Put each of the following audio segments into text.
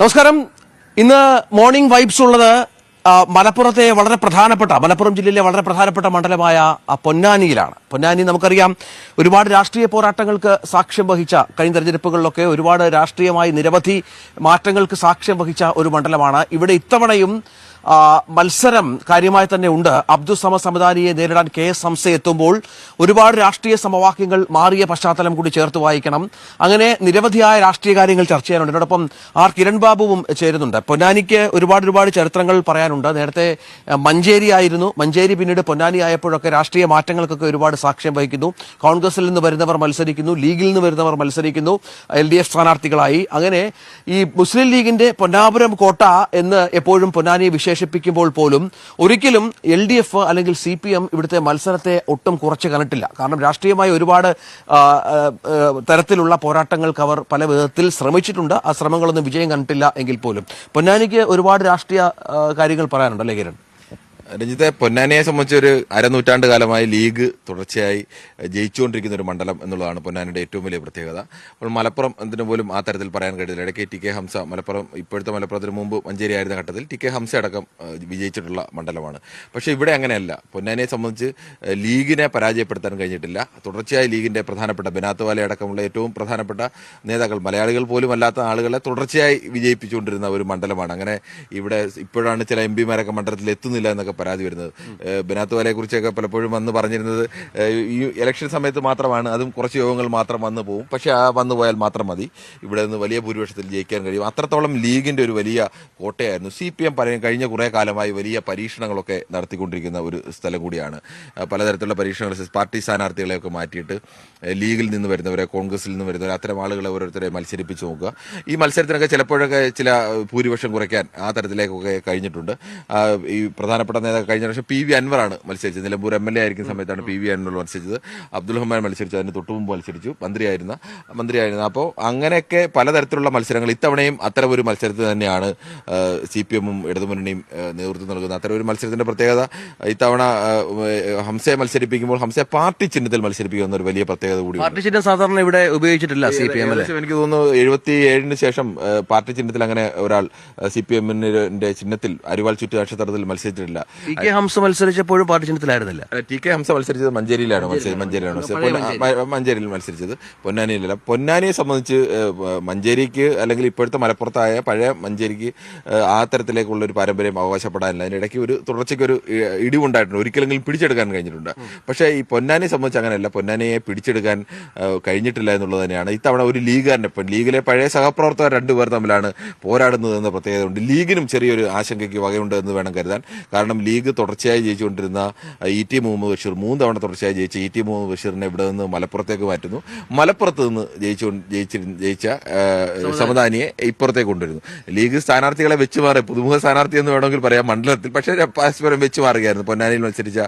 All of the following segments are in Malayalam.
നമസ്കാരം. ഇന്ന് മോർണിംഗ് വൈബ്സ് ഉള്ളത് മലപ്പുറത്തെ മലപ്പുറം ജില്ലയിലെ വളരെ പ്രധാനപ്പെട്ട മണ്ഡലമായ പൊന്നാനിയിലാണ്. പൊന്നാനി നമുക്കറിയാം ഒരുപാട് രാഷ്ട്രീയ പോരാട്ടങ്ങൾക്ക് സാക്ഷ്യം വഹിച്ച, കഴിഞ്ഞ തെരഞ്ഞെടുപ്പുകളിലൊക്കെ ഒരുപാട് രാഷ്ട്രീയമായി നിരവധി മാറ്റങ്ങൾക്ക് സാക്ഷ്യം വഹിച്ച ഒരു മണ്ഡലമാണ്. ഇവിടെ ഇത്തവണയും മത്സരം കാര്യമായി തന്നെ ഉണ്ട്. അബ്ദുൾ സമദ് സമദാനിയെ നേരിടാൻ KS ഹംസ എത്തുമ്പോൾ ഒരുപാട് രാഷ്ട്രീയ സമവാക്യങ്ങൾ മാറിയ പശ്ചാത്തലം കൂടി ചേർത്ത് വായിക്കണം. അങ്ങനെ നിരവധിയായ രാഷ്ട്രീയ കാര്യങ്ങൾ ചർച്ച ചെയ്യാനുണ്ട്. ഇതിനോടൊപ്പം കിരൺ ബാബുവും ചേരുന്നുണ്ട്. പൊന്നാനിക്ക് ഒരുപാട് ചരിത്രങ്ങൾ പറയാനുണ്ട്. നേരത്തെ മഞ്ചേരി ആയിരുന്നു, മഞ്ചേരി പിന്നീട് പൊന്നാനി ആയപ്പോഴൊക്കെ രാഷ്ട്രീയ മാറ്റങ്ങൾക്കൊക്കെ ഒരുപാട് സാക്ഷ്യം വഹിക്കുന്നു. കോൺഗ്രസിൽ നിന്ന് വരുന്നവർ മത്സരിക്കുന്നു, ലീഗിൽ നിന്ന് വരുന്നവർ മത്സരിക്കുന്നു, LDF സ്ഥാനാർത്ഥികളായി. അങ്ങനെ ഈ മുസ്ലിം ലീഗിന്റെ പൊന്നാപുരം കോട്ട എന്ന് എപ്പോഴും പൊന്നാനിയെ വിശേഷിപ്പിക്കുമ്പോൾ പോലും ഒരിക്കലും LDF അല്ലെങ്കിൽ CPM ഇവിടുത്തെ മത്സരത്തെ ഒട്ടും കുറച്ച് കണ്ടിട്ടില്ല. കാരണം രാഷ്ട്രീയമായി ഒരുപാട് തരത്തിലുള്ള പോരാട്ടങ്ങൾക്ക് അവർ പല വിധത്തിൽ ശ്രമിച്ചിട്ടുണ്ട്. ആ ശ്രമങ്ങളൊന്നും വിജയം കണ്ടിട്ടില്ല എങ്കിൽ പോലും പൊന്നാനിക്ക് ഒരുപാട് രാഷ്ട്രീയ കാര്യങ്ങൾ പറയാനുണ്ടല്ലേ കിരൺ? രഞ്ജിത്തെ, പൊന്നാനിയെ സംബന്ധിച്ച് ഒരു അരനൂറ്റാണ്ട് കാലമായി ലീഗ് തുടർച്ചയായി ജയിച്ചുകൊണ്ടിരിക്കുന്ന ഒരു മണ്ഡലം എന്നുള്ളതാണ് പൊന്നാനിയുടെ ഏറ്റവും വലിയ പ്രത്യേകത. അപ്പോൾ മലപ്പുറം എന്തിനു പോലും ആ തരത്തിൽ പറയാൻ കഴിയില്ല. ഇടയ്ക്ക് TK ഹംസ ഇപ്പോഴത്തെ മലപ്പുറത്തിന് മുമ്പ് മഞ്ചേരി ആയിരുന്ന ഘട്ടത്തിൽ TK ഹംസ അടക്കം വിജയിച്ചിട്ടുള്ള മണ്ഡലമാണ്. പക്ഷേ ഇവിടെ അങ്ങനെയല്ല. പൊന്നാനിയെ സംബന്ധിച്ച് ലീഗിനെ പരാജയപ്പെടുത്താൻ കഴിഞ്ഞിട്ടില്ല. തുടർച്ചയായി ലീഗിന്റെ പ്രധാനപ്പെട്ട ബനാത്ത് വാല അടക്കമുള്ള ഏറ്റവും പ്രധാനപ്പെട്ട നേതാക്കൾ, മലയാളികൾ പോലും അല്ലാത്ത ആളുകളെ തുടർച്ചയായി വിജയിപ്പിച്ചുകൊണ്ടിരുന്ന ഒരു മണ്ഡലമാണ്. അങ്ങനെ ഇവിടെ ഇപ്പോഴാണ് ചില MP മണ്ഡലത്തിൽ എത്തുന്നില്ല എന്നൊക്കെ പരാതി വരുന്നത്. ബനാത്ത് വാലയെ കുറിച്ചൊക്കെ പലപ്പോഴും വന്ന് പറഞ്ഞിരുന്നത് ഈ ഇലക്ഷൻ സമയത്ത് മാത്രമാണ്, അതും കുറച്ച് യോഗങ്ങൾ മാത്രം വന്നു പോകും, പക്ഷെ ആ വന്നു പോയാൽ മാത്രം മതി, ഇവിടെ നിന്ന് വലിയ ഭൂരിപക്ഷത്തിൽ ജയിക്കാൻ കഴിയും. അത്രത്തോളം ലീഗിന്റെ ഒരു വലിയ കോട്ടയായിരുന്നു. CPM കഴിഞ്ഞ കുറെ കാലമായി വലിയ പരീക്ഷണങ്ങളൊക്കെ നടത്തിക്കൊണ്ടിരിക്കുന്ന ഒരു സ്ഥലം കൂടിയാണ്. പലതരത്തിലുള്ള പരീക്ഷണങ്ങൾ, പാർട്ടി സ്ഥാനാർത്ഥികളെയൊക്കെ മാറ്റിയിട്ട് ലീഗിൽ നിന്ന് വരുന്നവരെ, കോൺഗ്രസിൽ നിന്ന് വരുന്നവരെ, അത്തരം ആളുകളെ ഓരോരുത്തരെ മത്സരിപ്പിച്ച് നോക്കുക. ഈ മത്സരത്തിനൊക്കെ ചിലപ്പോഴൊക്കെ ചില ഭൂരിപക്ഷം കുറയ്ക്കാൻ ആ തരത്തിലേക്കൊക്കെ കഴിഞ്ഞിട്ടുണ്ട്. ഈ പ്രധാനപ്പെട്ട നേതാക്കൾ കഴിഞ്ഞ വർഷം PV അൻവറാണ് മത്സരിച്ചത്. നിലമ്പൂർ MLA ആയിരിക്കുന്ന സമയത്താണ് PV അൻവർ മത്സരിച്ചത്. അബ്ദുൾ റഹ്മാൻ മത്സരിച്ചു, അതിന് തൊട്ടുമുമ്പ് മത്സരിച്ചു, മന്ത്രിയായിരുന്നു. അപ്പോൾ അങ്ങനെയൊക്കെ പലതരത്തിലുള്ള മത്സരങ്ങൾ. ഇത്തവണയും അത്തരം ഒരു മത്സരത്തിൽ തന്നെയാണ് CPM-ഉം ഇടതുമുന്നണിയും നേതൃത്വം നൽകുന്നത്. അത്തരം ഒരു മത്സരത്തിന്റെ പ്രത്യേകത, ഇത്തവണ ഹംസയെ മത്സരിപ്പിക്കുമ്പോൾ ഹംസയെ പാർട്ടി ചിഹ്നത്തിൽ മത്സരിപ്പിക്കുന്ന ഒരു വലിയ പ്രത്യേകത കൂടി. പാർട്ടി ചിഹ്നം സാധാരണ ഇവിടെ ഉപയോഗിച്ചിട്ടില്ല CPM. എനിക്ക് തോന്നുന്നു 77-ന് ശേഷം പാർട്ടി ചിഹ്നത്തിൽ അങ്ങനെ ഒരാൾ CPM-ന്റെ ചിഹ്നത്തിൽ അരിവാൾ ചുറ്റു നക്ഷത്രത്തിൽ മത്സരിച്ചിട്ടില്ല. TK ഹംസ മത്സരിച്ചപ്പോഴും പാർട്ടി ചിഹ്നത്തിലായിരുന്നില്ല. TK ഹംസ മത്സരിച്ചത് മഞ്ചേരിയിൽ മത്സരിച്ചത്, പൊന്നാനിയിലല്ല. പൊന്നാനിയെ സംബന്ധിച്ച് മഞ്ചേരിക്ക്, അല്ലെങ്കിൽ ഇപ്പോഴത്തെ മലപ്പുറത്തായ പഴയ മഞ്ചേരിക്ക് ആ തരത്തിലേക്കുള്ള ഒരു പാരമ്പര്യം അവകാശപ്പെടാനില്ല. അതിനിടയ്ക്ക് ഒരു തുടർച്ചയ്ക്ക് ഒരു ഇടിവുണ്ടായിട്ടുണ്ട്, ഒരിക്കലെങ്കിലും പിടിച്ചെടുക്കാൻ കഴിഞ്ഞിട്ടുണ്ട്. പക്ഷേ ഈ പൊന്നാനിയെ സംബന്ധിച്ച് അങ്ങനെയല്ല. പൊന്നാനിയെ പിടിച്ചെടുക്കാൻ കഴിഞ്ഞിട്ടില്ല എന്നുള്ളത് തന്നെയാണ്. ഇത്തവണ ഒരു ലീഗുകാരനെ, ലീഗിലെ പഴയ സഹപ്രവർത്തകർ രണ്ടുപേർ തമ്മിലാണ് പോരാടുന്നത് എന്ന പ്രത്യേകതയുണ്ട്. ലീഗിനും ചെറിയൊരു ആശങ്കയ്ക്ക് വകയുണ്ട് എന്ന് വേണം കരുതാൻ. കാരണം ലീഗ് തുടർച്ചയായി ജയിച്ചുകൊണ്ടിരുന്ന ET മുഹമ്മദ് ബഷീർ, 3 തവണ തുടർച്ചയായി ജയിച്ച ET മുഹമ്മദ് ബഷീറിനെ ഇവിടെ നിന്ന് മലപ്പുറത്തേക്ക് മാറ്റുന്നു. മലപ്പുറത്ത് നിന്ന് ജയിച്ച സമദാനിയെ ഇപ്പുറത്തേക്ക് കൊണ്ടുവരുന്നു. ലീഗ് സ്ഥാനാർത്ഥികളെ വെച്ച് മാറി, പുതുമുഖ സ്ഥാനാർത്ഥി എന്ന് വേണമെങ്കിൽ പറയാം മണ്ഡലത്തിൽ, പക്ഷേ പരസ്പരം വെച്ച് മാറുകയായിരുന്നു. പൊന്നാനിയിൽ മത്സരിച്ച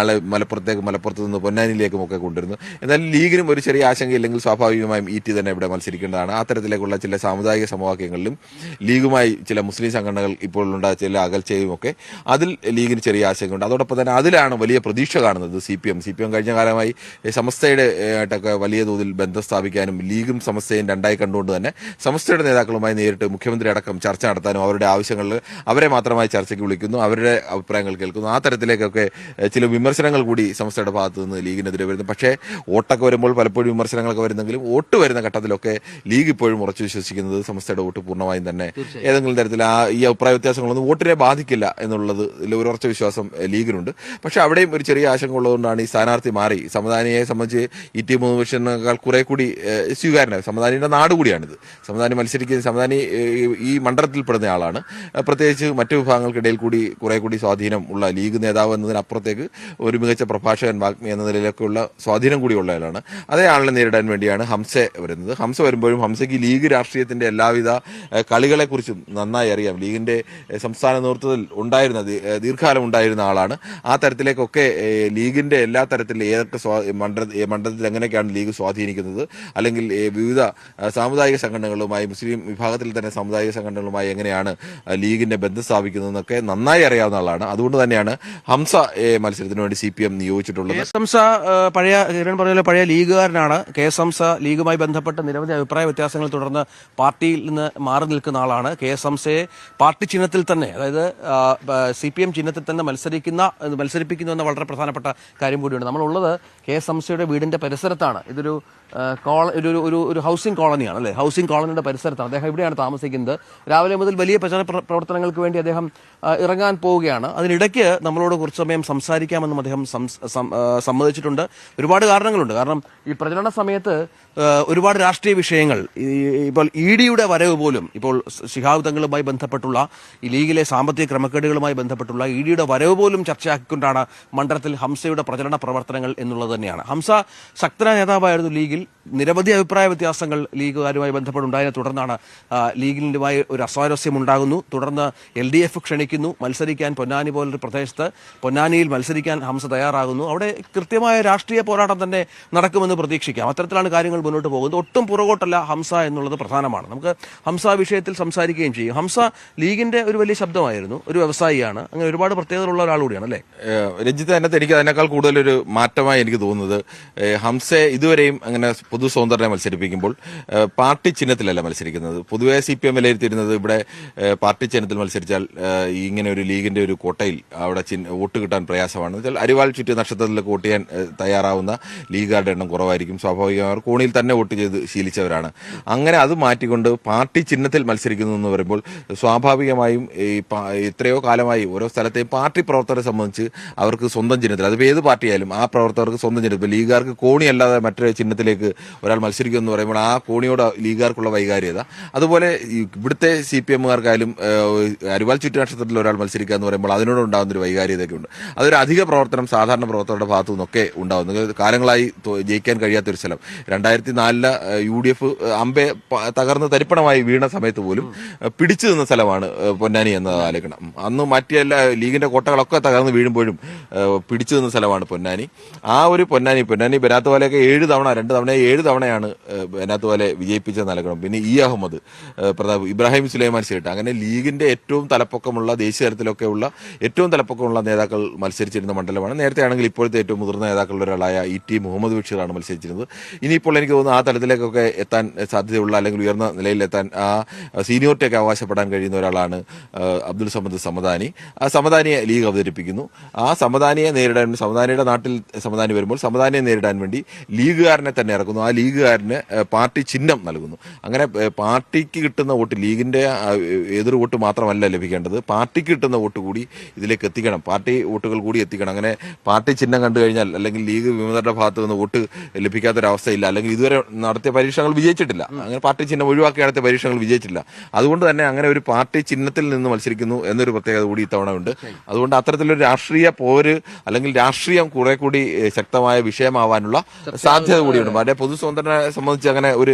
ആളെ മലപ്പുറത്ത് നിന്ന് പൊന്നാനിയിലേക്കും ഒക്കെ കൊണ്ടുവരുന്നു. എന്നാൽ ലീഗിനും ഒരു ചെറിയ ആശങ്കയില്ലെങ്കിൽ സ്വാഭാവികമായും ET തന്നെ ഇവിടെ മത്സരിക്കേണ്ടതാണ്. ആ തരത്തിലേക്കുള്ള ചില സാമുദായിക സമവാക്യങ്ങളിലും ലീഗുമായി ചില മുസ്ലിം സംഘടനകൾ ഇപ്പോഴുണ്ടായ ചില അകൽച്ചയും ഒക്കെ അതിൽ ലീഗിന് ചെറിയ ആശങ്കയുണ്ട്. അതോടൊപ്പം തന്നെ അതിലാണ് വലിയ പ്രതീക്ഷ കാണുന്നത് CPM കഴിഞ്ഞ കാലമായി സമസ്തയുടെ ആയിട്ടൊക്കെ വലിയ തോതിൽ ബന്ധം സ്ഥാപിക്കാനും ലീഗും സമസ്തയും രണ്ടായി കണ്ടുകൊണ്ട് തന്നെ സമസ്തയുടെ നേതാക്കളുമായി നേരിട്ട് മുഖ്യമന്ത്രി അടക്കം ചർച്ച നടത്താനും അവരുടെ ആവശ്യങ്ങളിൽ അവരെ മാത്രമായി ചർച്ചയ്ക്ക് വിളിക്കുന്നു, അവരുടെ അഭിപ്രായങ്ങൾ കേൾക്കുന്നു. ആ തരത്തിലേക്കൊക്കെ ചില വിമർശനങ്ങൾ കൂടി സമസ്തയുടെ ഭാഗത്തു നിന്ന് ലീഗിനെതിരെ വരുന്നു. പക്ഷേ വോട്ടൊക്കെ വരുമ്പോൾ പലപ്പോഴും വിമർശനങ്ങളൊക്കെ വരുന്നെങ്കിലും വോട്ട് വരുന്ന ഘട്ടത്തിലൊക്കെ ലീഗ് ഇപ്പോഴും ഉറച്ചു വിശ്വസിക്കുന്നത് സമസ്തയുടെ വോട്ട് പൂർണ്ണമായും തന്നെ ഏതെങ്കിലും തരത്തിൽ ഈ അഭിപ്രായ വ്യത്യാസങ്ങളൊന്നും വോട്ടിനെ ബാധിക്കില്ല എന്നുള്ളത് ഒരു ഉറച്ച വിശ്വാസം ലീഗിനുണ്ട്. പക്ഷെ അവിടെയും ഒരു ചെറിയ ആശങ്ക ഉള്ളതുകൊണ്ടാണ് ഈ സ്ഥാനാർത്ഥി മാറി. സമദാനിയെ സംബന്ധിച്ച് ET മുഹമ്മദ് ബഷീറിനേക്കാൾ കുറെ കൂടി സ്വീകാര്യനാണ്. സമദാനിയുടെ നാട് കൂടിയാണിത്. സമദാനി ഈ മണ്ഡലത്തിൽപ്പെടുന്ന ആളാണ്. പ്രത്യേകിച്ച് മറ്റു വിഭാഗങ്ങൾക്കിടയിൽ കൂടി കുറെ കൂടി സ്വാധീനം ഉള്ള ലീഗ് നേതാവ് എന്നതിനപ്പുറത്തേക്ക് ഒരു മികച്ച പ്രഭാഷകൻ, വാഗ്മി എന്ന നിലയിലൊക്കെയുള്ള സ്വാധീനം കൂടി ഉള്ള ആളാണ്. അതേ ആളിനെ നേരിടാൻ വേണ്ടിയാണ് ഹംസ വരുന്നത്. ഹംസ വരുമ്പോഴും ഹംസയ്ക്ക് ലീഗ് രാഷ്ട്രീയത്തിന്റെ എല്ലാവിധ കളികളെക്കുറിച്ചും നന്നായി അറിയാം. ലീഗിന്റെ സംസ്ഥാന നേതൃത്വത്തിൽ ഉണ്ടായിരുന്ന കുട്ടിക്കാലം ഉണ്ടായിരുന്ന ആളാണ്. ആ തരത്തിലേക്കൊക്കെ ലീഗിന്റെ എല്ലാ തരത്തിലും ഏതൊക്കെ മണ്ഡലത്തിൽ എങ്ങനെയൊക്കെയാണ് ലീഗ് സ്വാധീനിക്കുന്നത്, അല്ലെങ്കിൽ വിവിധ സാമുദായിക സംഘടനകളുമായി, മുസ്ലിം വിഭാഗത്തിൽ തന്നെ സാമുദായിക സംഘടനകളുമായി എങ്ങനെയാണ് ലീഗിന്റെ ബന്ധം സ്ഥാപിക്കുന്നതെന്നൊക്കെ നന്നായി അറിയാവുന്ന ആളാണ്. അതുകൊണ്ട് തന്നെയാണ് ഹംസ മത്സരത്തിന് വേണ്ടി CPM നിയോഗിച്ചിട്ടുള്ളത്. ഹംസ പഴയ കിരൺ പറഞ്ഞ പഴയ ലീഗുകാരനാണ്. KS ഹംസ ലീഗുമായി ബന്ധപ്പെട്ട് നിരവധി അഭിപ്രായ വ്യത്യാസങ്ങൾ തുടർന്ന് പാർട്ടിയിൽ നിന്ന് മാറി നിൽക്കുന്ന ആളാണ്. KS ഹംസയെ പാർട്ടി ചിഹ്നത്തിൽ തന്നെ, അതായത് CPM ചിഹ്നത്തിൽ തന്നെ മത്സരിപ്പിക്കുന്നു എന്ന വളരെ പ്രധാനപ്പെട്ട കാര്യം കൂടിയുണ്ട്. നമ്മളുള്ളത് KS ഹംസയുടെ വീടിന്റെ പരിസരത്താണ്. ഇതൊരു ഒരു ഹൗസിംഗ് കോളനിയാണ് അല്ലേ? ഹൗസിംഗ് കോളനിയുടെ പരിസരത്താണ്. അദ്ദേഹം ഇവിടെയാണ് താമസിക്കുന്നത്. രാവിലെ മുതൽ വലിയ പ്രചാരണ പ്രവർത്തനങ്ങൾക്ക് വേണ്ടി അദ്ദേഹം ഇറങ്ങാൻ പോവുകയാണ്. അതിനിടയ്ക്ക് നമ്മളോട് കുറച്ച് സമയം സംസാരിക്കാമെന്നും അദ്ദേഹം സമ്മതിച്ചിട്ടുണ്ട്. ഒരുപാട് കാരണങ്ങളുണ്ട്. കാരണം ഈ പ്രചരണ സമയത്ത് ഒരുപാട് രാഷ്ട്രീയ വിഷയങ്ങൾ, ഇപ്പോൾ EDയുടെ വരവ് പോലും, ഇപ്പോൾ ശിഹാബ് തങ്ങളുമായി ബന്ധപ്പെട്ടുള്ള ഈ ലീഗിലെ സാമ്പത്തിക ക്രമക്കേടുകളുമായി ബന്ധപ്പെട്ടുള്ള EDയുടെ വരവ് പോലും ചർച്ചയാക്കിക്കൊണ്ടാണ് മണ്ഡലത്തിൽ ഹംസയുടെ പ്രചരണ പ്രവർത്തനങ്ങൾ എന്നുള്ളത് തന്നെയാണ്. ഹംസ ശക്തനായ നേതാവായിരുന്നു ലീഗിൽ. നിരവധി അഭിപ്രായ വ്യത്യാസങ്ങൾ ലീഗുകാരുമായി ബന്ധപ്പെട്ടുണ്ടായതിനെ തുടർന്നാണ് ലീഗിനുമായി ഒരു അസ്വാരസ്യം ഉണ്ടാകുന്നു. തുടർന്ന് LDF ക്ഷണിക്കുന്നു മത്സരിക്കാൻ. പൊന്നാനി പോലൊരു പ്രദേശത്ത് പൊന്നാനിയിൽ മത്സരിക്കാൻ ഹംസ തയ്യാറാകുന്നു. അവിടെ കൃത്യമായ രാഷ്ട്രീയ പോരാട്ടം തന്നെ നടക്കുമെന്ന് പ്രതീക്ഷിക്കാം. അത്തരത്തിലാണ് കാര്യങ്ങൾ മുന്നോട്ട് പോകുന്നത്. ഒട്ടും പുറകോട്ടല്ല ഹംസ എന്നുള്ളത് പ്രധാനമാണ്. നമുക്ക് ഹംസ വിഷയത്തിൽ സംസാരിക്കുകയും ചെയ്യും. ഹംസ ലീഗിന്റെ ഒരു വലിയ ശബ്ദമായിരുന്നു, ഒരു വ്യവസായിയാണ്, അങ്ങനെ ഒരുപാട് പ്രത്യേകതകളുള്ള ഒരാൾ കൂടിയാണ് അല്ലേ? രഞ്ജിത്ത്, അതിനകത്ത് എനിക്ക് അതിനേക്കാൾ കൂടുതലൊരു മാറ്റമായി എനിക്ക് തോന്നുന്നത്, ഹംസയെ ഇതുവരെയും അങ്ങനെ പൊതു സ്വതന്ത്രനെ മത്സരിപ്പിക്കുമ്പോൾ പാർട്ടി ചിഹ്നത്തിലല്ല മത്സരിക്കുന്നത്. പൊതുവെ CPM വിലയിരുത്തിയിരുന്നത് ഇവിടെ പാർട്ടി ചിഹ്നത്തിൽ മത്സരിച്ചാൽ ഇങ്ങനെ ഒരു ലീഗിന്റെ ഒരു കോട്ടയിൽ അവിടെ വോട്ട് കിട്ടാൻ പ്രയാസമാണ്. അരിവാൾ ചുറ്റി നക്ഷത്രത്തിലേക്ക് വോട്ട് ചെയ്യാൻ തയ്യാറാവുന്ന ലീഗുകാരുടെ എണ്ണം കുറവായിരിക്കും. സ്വാഭാവികമായി കോണിയിൽ തന്നെ വോട്ട് ചെയ്ത് ശീലിച്ചവരാണ്. അങ്ങനെ അത് മാറ്റിക്കൊണ്ട് പാർട്ടി ചിഹ്നത്തിൽ മത്സരിക്കുന്നു എന്ന് പറയുമ്പോൾ സ്വാഭാവികമായും എത്രയോ കാലമായി ഓരോ സ്ഥലത്തെയും പാർട്ടി പ്രവർത്തകരെ സംബന്ധിച്ച് അവർക്ക് സ്വന്തം ചിഹ്നത്തിൽ, അതിപ്പോൾ ഏത് പാർട്ടിയായാലും ആ പ്രവർത്തകർക്ക് സ്വന്തം ചിഹ്നത്തിൽ, ഇപ്പോൾ ലീഗുകാർക്ക് കോണി അല്ലാതെ മറ്റൊരു ചിഹ്നത്തിലേക്ക് ഒരാൾ മത്സരിക്കും എന്ന് പറയുമ്പോൾ ആ കോണിയോട് ലീഗുകാർക്കുള്ള വൈകാര്യത, അതുപോലെ ഇവിടുത്തെ CPMകാർക്കായാലും അരിവാൾ ചുറ്റി നക്ഷത്രത്തിൽ ഒരാൾ മത്സരിക്കുക എന്ന് പറയുമ്പോൾ അതിനോടുണ്ടാകുന്നൊരു വൈകാര്യതയൊക്കെ ഉണ്ട്. അതൊരു അധിക പ്രവർത്തനം സാധാരണ പ്രവർത്തകരുടെ ഭാഗത്തു നിന്നൊക്കെ ഉണ്ടാകുന്നു. കാലങ്ങളായി ജയിക്കാൻ കഴിയാത്തൊരു സ്ഥലം. 2004 UDF അമ്പെ തകർന്ന് തരിപ്പണമായി വീണ സമയത്ത് പോലും പിടിച്ചു നിന്ന സ്ഥലമാണ് പൊന്നാനി എന്നത് ആലോചിക്കണം. അന്ന് മറ്റെല്ല ലീഗിന്റെ കോട്ടകളൊക്കെ തകർന്ന് വീഴുമ്പോഴും പിടിച്ചു നിന്ന സ്ഥലമാണ് പൊന്നാനി. ആ ഒരു പൊന്നാനി ബനാത്തുവാലയൊക്കെ 7 തവണയാണ് ബനാത്തുവാലെ വിജയിപ്പിച്ചത് നൽകണം. പിന്നെ അഹമ്മദ് പ്രതാപ്, ഇബ്രാഹിം സുലൈമാൻ സേട്ട്, അങ്ങനെ ലീഗിന്റെ ഏറ്റവും തലപ്പൊക്കമുള്ള, ദേശീയ തലത്തിലൊക്കെ ഉള്ള ഏറ്റവും തലപ്പൊക്കമുള്ള നേതാക്കൾ മത്സരിച്ചിരുന്ന മണ്ഡലമാണ്. നേരത്തെ ആണെങ്കിൽ ഇപ്പോഴത്തെ ഏറ്റവും മുതിർന്ന നേതാക്കളുടെ ഒരാളായ ET മുഹമ്മദ് ബഷീറാണ് മത്സരിച്ചിരുന്നത്. ഇനിയിപ്പോൾ എനിക്ക് തോന്നുന്നു ആ തലത്തിലേക്കൊക്കെ എത്താൻ സാധ്യതയുള്ള, അല്ലെങ്കിൽ ഉയർന്ന നിലയിലെത്താൻ ആ സീനിയോറിറ്റിയൊക്കെ അവകാശപ്പെടാൻ കഴിയുന്ന ഒരാളാണ് അബ്ദുൾ സമദ് സമദാനി. ആ സമദാനിയെ ലീഗ് അവതരിപ്പിക്കുന്നു. ആ സമദാനിയെ നേരിടാൻ, സമദാനിയുടെ നാട്ടിൽ സമദാനി വരുമ്പോൾ സമദാനിയെ നേരിടാൻ വേണ്ടി ലീഗുകാരനെ തന്നെ ഇറക്കുന്നു. ആ ലീഗുകാരന് പാർട്ടി ചിഹ്നം നൽകുന്നു. അങ്ങനെ പാർട്ടിക്ക് കിട്ടുന്ന വോട്ട്, ലീഗിന്റെ എതിർ വോട്ട് മാത്രമല്ല ലഭിക്കേണ്ടത്, പാർട്ടിക്ക് കിട്ടുന്ന വോട്ട് കൂടി ഇതിലേക്ക് എത്തിക്കണം, പാർട്ടി വോട്ടുകൾ കൂടി എത്തിക്കണം. അങ്ങനെ പാർട്ടി ചിഹ്നം കണ്ടു കഴിഞ്ഞാൽ, അല്ലെങ്കിൽ ലീഗ് വിമതരുടെ ഭാഗത്ത് നിന്ന് വോട്ട് ലഭിക്കാത്തൊരവസ്ഥയില്ല, അല്ലെങ്കിൽ ഇതുവരെ നടത്തിയ പരീക്ഷകൾ വിജയിച്ചിട്ടില്ല, അങ്ങനെ പാർട്ടി ചിഹ്നം ഒഴിവാക്കി നടത്തിയ പരീക്ഷകൾ വിജയിച്ചില്ല. അതുകൊണ്ട് തന്നെ അങ്ങനെ ഒരു പാർട്ടി ചിഹ്നത്തിൽ നിന്ന് മത്സരിക്കുന്നു എന്നൊരു പ്രത്യേകത കൂടി ഇത്തവണ ഉണ്ട്. അതുകൊണ്ട് അത്തരത്തിലൊരു രാഷ്ട്രീയ പോര്, അല്ലെങ്കിൽ രാഷ്ട്രീയം കുറെ കൂടി ശക്തമായ വിഷയമാവാനുള്ള സാധ്യത കൂടിയുണ്ട്. മറ്റേ പൊതു സ്വതന്ത്രനെ സംബന്ധിച്ച് അങ്ങനെ ഒരു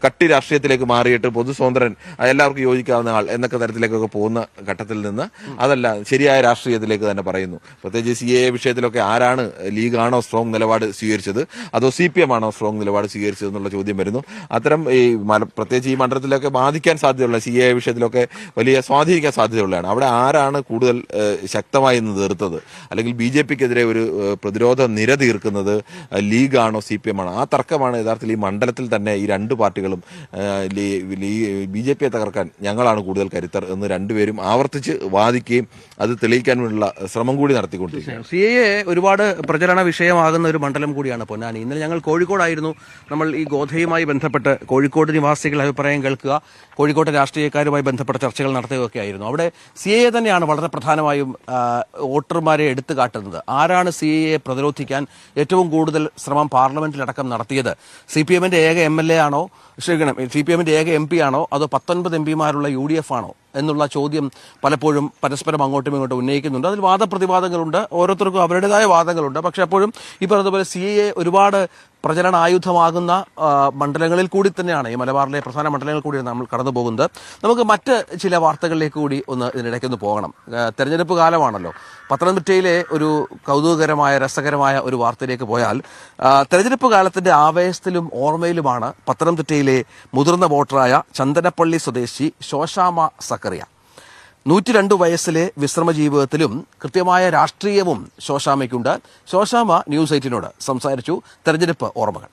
കട്ടി രാഷ്ട്രീയത്തിലേക്ക് മാറിയിട്ട് പൊതു സ്വതന്ത്രൻ എല്ലാവർക്കും യോജിക്കാവുന്ന ആൾ എന്നൊക്കെ തരത്തിലേക്കൊക്കെ പോകുന്ന ഘട്ടത്തിൽ നിന്ന് അതല്ല, ശരിയായ രാഷ്ട്രീയത്തിലേക്ക് തന്നെ പറയുന്നു. പ്രത്യേകിച്ച് CAA വിഷയത്തിലൊക്കെ ആരാണ്, ലീഗാണോ സ്ട്രോങ് നിലപാട് സ്വീകരിച്ചത്, അതോ CPM ആണോ സ്ട്രോങ് നിലപാട് സ്വീകരിച്ചത് എന്നുള്ള ചോദ്യം വരുന്നു. അത്തരം പ്രത്യേകിച്ച് ഈ മണ്ഡലത്തിലൊക്കെ ബാധിക്കാൻ സാധ്യതയുള്ള, CAA വിഷയത്തിലൊക്കെ വലിയ സ്വാധീനിക്കാൻ സാധ്യതയുള്ളതാണ്. അവിടെ ആരാണ് കൂടുതൽ ശക്തമായി നിന്ന് തീർത്തത്, അല്ലെങ്കിൽ BJPക്കെതിരെ ഒരു പ്രതിരോധ നിര തീർക്കുന്നത് ലീഗാണോ CPM ആണോ, ആ തർക്കമാണ് യഥാർത്ഥത്തിൽ ഈ മണ്ഡലത്തിൽ തന്നെ ഈ രണ്ട് പാർട്ടികളും BJPയെ തകർക്കാൻ ഞങ്ങളാണ് കൂടുതൽ കരുത്തർ എന്ന് രണ്ടുപേരും ആവർത്തിച്ച് വാദിക്കുകയും അത് തെളിയിക്കാൻ വേണ്ടിയുള്ള ശ്രമം കൂടി നടത്തിക്കൊണ്ടിരിക്കുകയാണ്. CAA ഒരുപാട് പ്രചരണ വിഷയമാകുന്ന ഒരു മണ്ഡലം കൂടിയാണ് പൊന്നാനി. ഇന്നലെ ഞങ്ങൾ കോഴിക്കോടായിരുന്നു. നമ്മൾ ഈ ഗോധയുമായി ബന്ധപ്പെട്ട് കോഴിക്കോട് നിവാസികളുടെ അഭിപ്രായം കേൾക്കുക, കോഴിക്കോട്ടെ രാഷ്ട്രീയക്കാരുമായി ബന്ധപ്പെട്ട ചർച്ചകൾ നടത്തുകയൊക്കെ ആയിരുന്നു. അവിടെ CAA തന്നെയാണ് വളരെ പ്രധാനമായും വോട്ടർമാരെ എടുത്തു കാട്ടുന്നത്. ആരാണ് CAA പ്രതിരോധിക്കാൻ ഏറ്റവും കൂടുതൽ ശ്രമം പാർലമെന്റിലടക്കം നടത്തിയത്? CPMന്റെ ഏക MLA ആണോ, CPMന്റെ ഏക MP ആണോ, അതോ 19 MPമാരുള്ള UDF ആണോ എന്നുള്ള ചോദ്യം പലപ്പോഴും പരസ്പരം അങ്ങോട്ടും ഇങ്ങോട്ടും ഉന്നയിക്കുന്നുണ്ട്. അതിൽ വാദപ്രതിവാദങ്ങളുണ്ട്, ഓരോരുത്തർക്കും അവരുടേതായ വാദങ്ങളുണ്ട്. പക്ഷെ അപ്പോഴും ഈ പറഞ്ഞതുപോലെ CAA ഒരുപാട് പ്രചരണ ആയുധമാകുന്ന മണ്ഡലങ്ങളിൽ കൂടി തന്നെയാണ്, ഈ മലബാറിലെ പ്രധാന മണ്ഡലങ്ങളിൽ കൂടി നമ്മൾ കടന്നു പോകുന്നത്. നമുക്ക് മറ്റ് ചില വാർത്തകളിലേക്ക് കൂടി ഇതിനിടയ്ക്കൊന്ന് പോകണം. തെരഞ്ഞെടുപ്പ് കാലമാണല്ലോ. പത്തനംതിട്ടയിലെ ഒരു കൗതുകകരമായ രസകരമായ ഒരു വാർത്തയിലേക്ക് പോയാൽ, തെരഞ്ഞെടുപ്പ് കാലത്തിന്റെ ആവേശത്തിലും ഓർമ്മയിലുമാണ് പത്തനംതിട്ടയിലെ മുതിർന്ന വോട്ടറായ ചന്ദനപ്പള്ളി സ്വദേശി ശോശാമ സക്കറിയ. 102 വയസ്സിലെ വിശ്രമ ജീവിതത്തിലും കൃത്യമായ രാഷ്ട്രീയവും ശോശാമയ്ക്കുണ്ട്. ശോശാമ ന്യൂസ് 8നോട് സംസാരിച്ചു. തെരഞ്ഞെടുപ്പ് ഓർമ്മകൾ.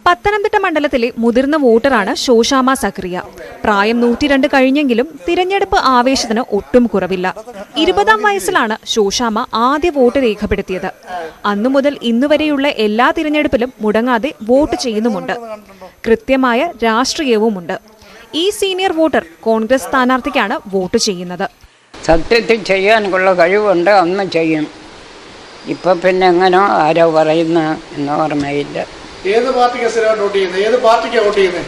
പത്തനംതിട്ട മണ്ഡലത്തിലെ മുതിർന്ന വോട്ടറാണ് ശോശാമ സക്കറിയ. പ്രായം 102 കഴിഞ്ഞെങ്കിലും തിരഞ്ഞെടുപ്പ് ആവേശത്തിന് ഒട്ടും കുറവില്ല. 20-ാം വയസ്സിലാണ് ശോശാമ ആദ്യ വോട്ട് രേഖപ്പെടുത്തിയത്. അന്നു മുതൽ ഇന്നുവരെയുള്ള എല്ലാ തിരഞ്ഞെടുപ്പിലും മുടങ്ങാതെ വോട്ട് ചെയ്യുന്നുമുണ്ട്. കൃത്യമായ രാഷ്ട്രീയവുമുണ്ട്. ഈ സീനിയർ വോട്ടർ കോൺഗ്രസ് സ്ഥാനാർത്ഥിക്കാണ് വോട്ട് ചെയ്യുന്നത്. സത്യത്തിൽ ചെയ്യാനുള്ള കഴിവുണ്ട്, അന്ന് ചെയ്യും. ഇപ്പം പിന്നെ എങ്ങനോ ആരോ പറയുന്ന എന്ന് ഓർമ്മയില്ല. ഏത് പാർട്ടിക്ക് വോട്ട് ചെയ്യുന്നത്? ഏത് പാർട്ടിക്കാണ് വോട്ട് ചെയ്യുന്നത്?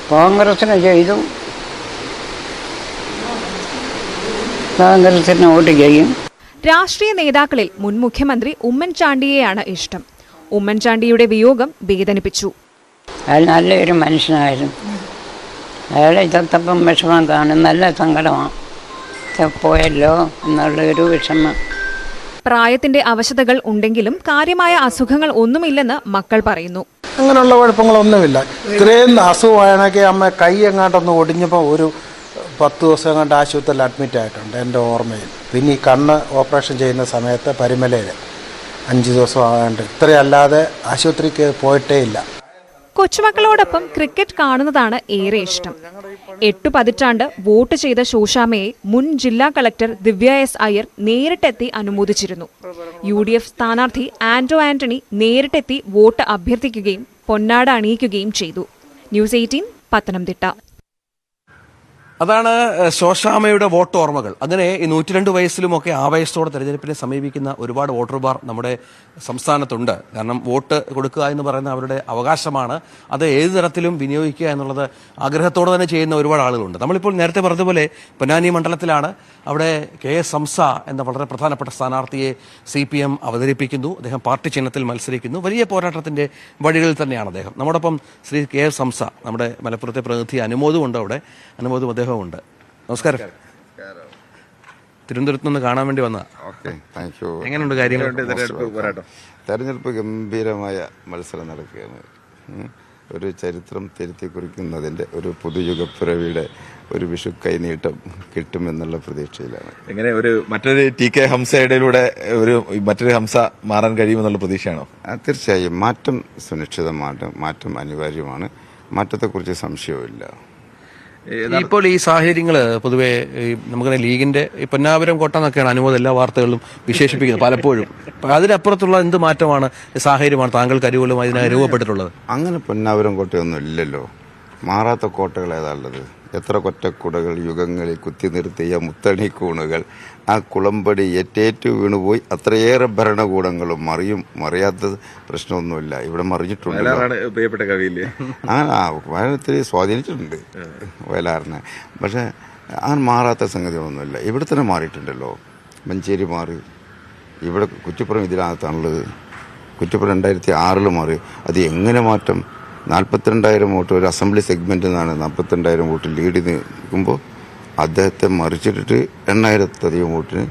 കോൺഗ്രസിന് ചെയ്തു. കോൺഗ്രസിന് വോട്ട് ചെയ്യും. രാഷ്ട്രീയ നേതാക്കളിൽ മുൻ മുഖ്യമന്ത്രി ഉമ്മൻചാണ്ടിയെയാണ് ഇഷ്ടം. ഉമ്മൻചാണ്ടിയുടെ വിയോഗം വേദനിപ്പിച്ചു. അയാൾ നല്ലൊരു മനുഷ്യനായിരുന്നു. അയാളെ ചത്തപ്പം വിഷമം കാണും, നല്ല സങ്കടമാണ്. പോയല്ലോ എന്നുള്ളൊരു വിഷമം. പ്രായത്തിന്റെ അവശതകൾ ഉണ്ടെങ്കിലും കാര്യമായ അസുഖങ്ങൾ ഒന്നുമില്ലെന്ന് മക്കൾ പറയുന്നു. അങ്ങനെയുള്ള കുഴപ്പങ്ങളൊന്നുമില്ല. ഇത്രയും അസുഖമാണെങ്കിൽ അമ്മ കൈ എങ്ങാണ്ടൊന്ന് ഒടിഞ്ഞപ്പോൾ ഒരു 10 ദിവസം എങ്ങാണ്ട് ആശുപത്രിയിൽ അഡ്മിറ്റ് ആയിട്ടുണ്ട് എൻ്റെ ഓർമ്മയിൽ. പിന്നെ ഈ കണ്ണ് ഓപ്പറേഷൻ ചെയ്യുന്ന സമയത്ത് പരിമലയിൽ 5 ദിവസം ആകാണ്ട്. ഇത്രയല്ലാതെ ആശുപത്രിക്ക് പോയിട്ടേ ഇല്ല. കൊച്ചുമക്കളോടൊപ്പം ക്രിക്കറ്റ് കാണുന്നതാണ് ഏറെ ഇഷ്ടം. 8 പതിറ്റാണ്ട് വോട്ട് ചെയ്ത ശോശാമയെ മുൻ ജില്ലാ കളക്ടർ ദിവ്യ എസ് അയ്യർ നേരിട്ടെത്തി അനുമോദിച്ചിരുന്നു. UDF സ്ഥാനാർത്ഥി ആന്റോ ആന്റണി നേരിട്ടെത്തി വോട്ട് അഭ്യർത്ഥിക്കുകയും പൊന്നാട അണിയിക്കുകയും ചെയ്തു. ന്യൂസ് 18 പത്തനംതിട്ട. അതാണ് ശോശാമയുടെ വോട്ട് ഓർമ്മകൾ. അങ്ങനെ ഈ 102 വയസ്സിലുമൊക്കെ ആവേശത്തോടെ തെരഞ്ഞെടുപ്പിനെ സമീപിക്കുന്ന ഒരുപാട് വോട്ടർമാർ നമ്മുടെ സംസ്ഥാനത്തുണ്ട്. കാരണം വോട്ട് കൊടുക്കുക എന്ന് പറയുന്ന അവരുടെ അവകാശമാണ്. അത് ഏത് തരത്തിലും വിനിയോഗിക്കുക എന്നുള്ളത് ആഗ്രഹത്തോടെ തന്നെ ചെയ്യുന്ന ഒരുപാട് ആളുകളുണ്ട്. നമ്മളിപ്പോൾ നേരത്തെ പറഞ്ഞതുപോലെ പൊന്നാനി മണ്ഡലത്തിലാണ്. അവിടെ KS ഹംസ എന്ന വളരെ പ്രധാനപ്പെട്ട സ്ഥാനാർത്ഥിയെ CPM അവതരിപ്പിക്കുന്നു. അദ്ദേഹം പാർട്ടി ചിഹ്നത്തിൽ മത്സരിക്കുന്നു. വലിയ പോരാട്ടത്തിന്റെ വഴികളിൽ തന്നെയാണ് അദ്ദേഹം. നമ്മോടൊപ്പം ശ്രീ KS ഹംസ, നമ്മുടെ മലപ്പുറത്തെ പ്രതിനിധി അനുമോദും ഉണ്ട്. അവിടെ അനുമോദും അദ്ദേഹം ഉണ്ട്. നമസ്കാരം. തിരുവനന്തപുരത്ത് നിന്ന് കാണാൻ വേണ്ടി വന്ന. എങ്ങനെയുണ്ട് കാര്യങ്ങൾ? തെരഞ്ഞെടുപ്പ് ഗംഭീരമായ മത്സരം നടക്കുകയാണ്. ഒരു ചരിത്രം തിരുത്തി കുറിക്കുന്നതിന്റെ ഒരു പുതുയുഗപ്പിറവിയുടെ ഒരു വിഷു കൈനീട്ടം കിട്ടുമെന്നുള്ള പ്രതീക്ഷയിലാണ്. എങ്ങനെ മറ്റൊരു TK ഹംസയുടെയിലൂടെ മറ്റൊരു ഹംസ മാറാൻ കഴിയുമെന്നുള്ള പ്രതീക്ഷയാണോ? തീർച്ചയായും മാറ്റം സുനിശ്ചിതമാണ്, മാറ്റം അനിവാര്യമാണ്. മാറ്റത്തെക്കുറിച്ച് സംശയവുമില്ല. ഇപ്പോൾ ഈ സാഹചര്യങ്ങള് പൊതുവെ നമുക്കറിയാം, ലീഗിന്റെ പൊന്നാപുരം കോട്ട എന്നൊക്കെയാണ് അനുമോദം എല്ലാ വാർത്തകളിലും വിശേഷിപ്പിക്കുന്നത് പലപ്പോഴും. അതിനപ്പുറത്തുള്ള എന്ത് മാറ്റമാണ്, സാഹചര്യമാണ് താങ്കൾക്ക് അനുകൂലമായി ഇതിനകം രൂപപ്പെട്ടിട്ടുള്ളത്? അങ്ങനെ പൊന്നാപുരം കോട്ടയൊന്നും ഇല്ലല്ലോ. മാറാത്ത കോട്ടകൾ ഏതാണുള്ളത്? എത്ര കൊറ്റക്കുടകൾ യുഗങ്ങളിൽ കുത്തി നിർത്തിയ മുത്തണി കൂണുകൾ, ആ കുളമ്പടി ഏറ്റേറ്റു വീണുപോയി. അത്രയേറെ ഭരണകൂടങ്ങളും മറിയാത്ത പ്രശ്നമൊന്നുമില്ല. ഇവിടെ മറിഞ്ഞിട്ടുണ്ട്. വയനാട്ടിൽ സ്വാധീനിച്ചിട്ടുണ്ട് വയലാറിനെ. പക്ഷെ അങ്ങനെ മാറാത്ത സംഗതികളൊന്നുമില്ല. ഇവിടെ തന്നെ മാറിയിട്ടുണ്ടല്ലോ. മഞ്ചേരി മാറി, ഇവിടെ കുറ്റിപ്പുറം ഇതിനകത്താണുള്ളത്. കുറ്റിപ്പുറം 2006 മാറി. അത് എങ്ങനെ മാറ്റം? 42,000 വോട്ട് ഒരു അസംബ്ലി സെഗ്മെന്റിൽ നിന്നാണ് 42,000 വോട്ട് ലീഡ് നിൽക്കുമ്പോൾ അദ്ദേഹത്തെ മറിച്ചിട്ടിട്ട് 8,000-ലധികം വോട്ടിന്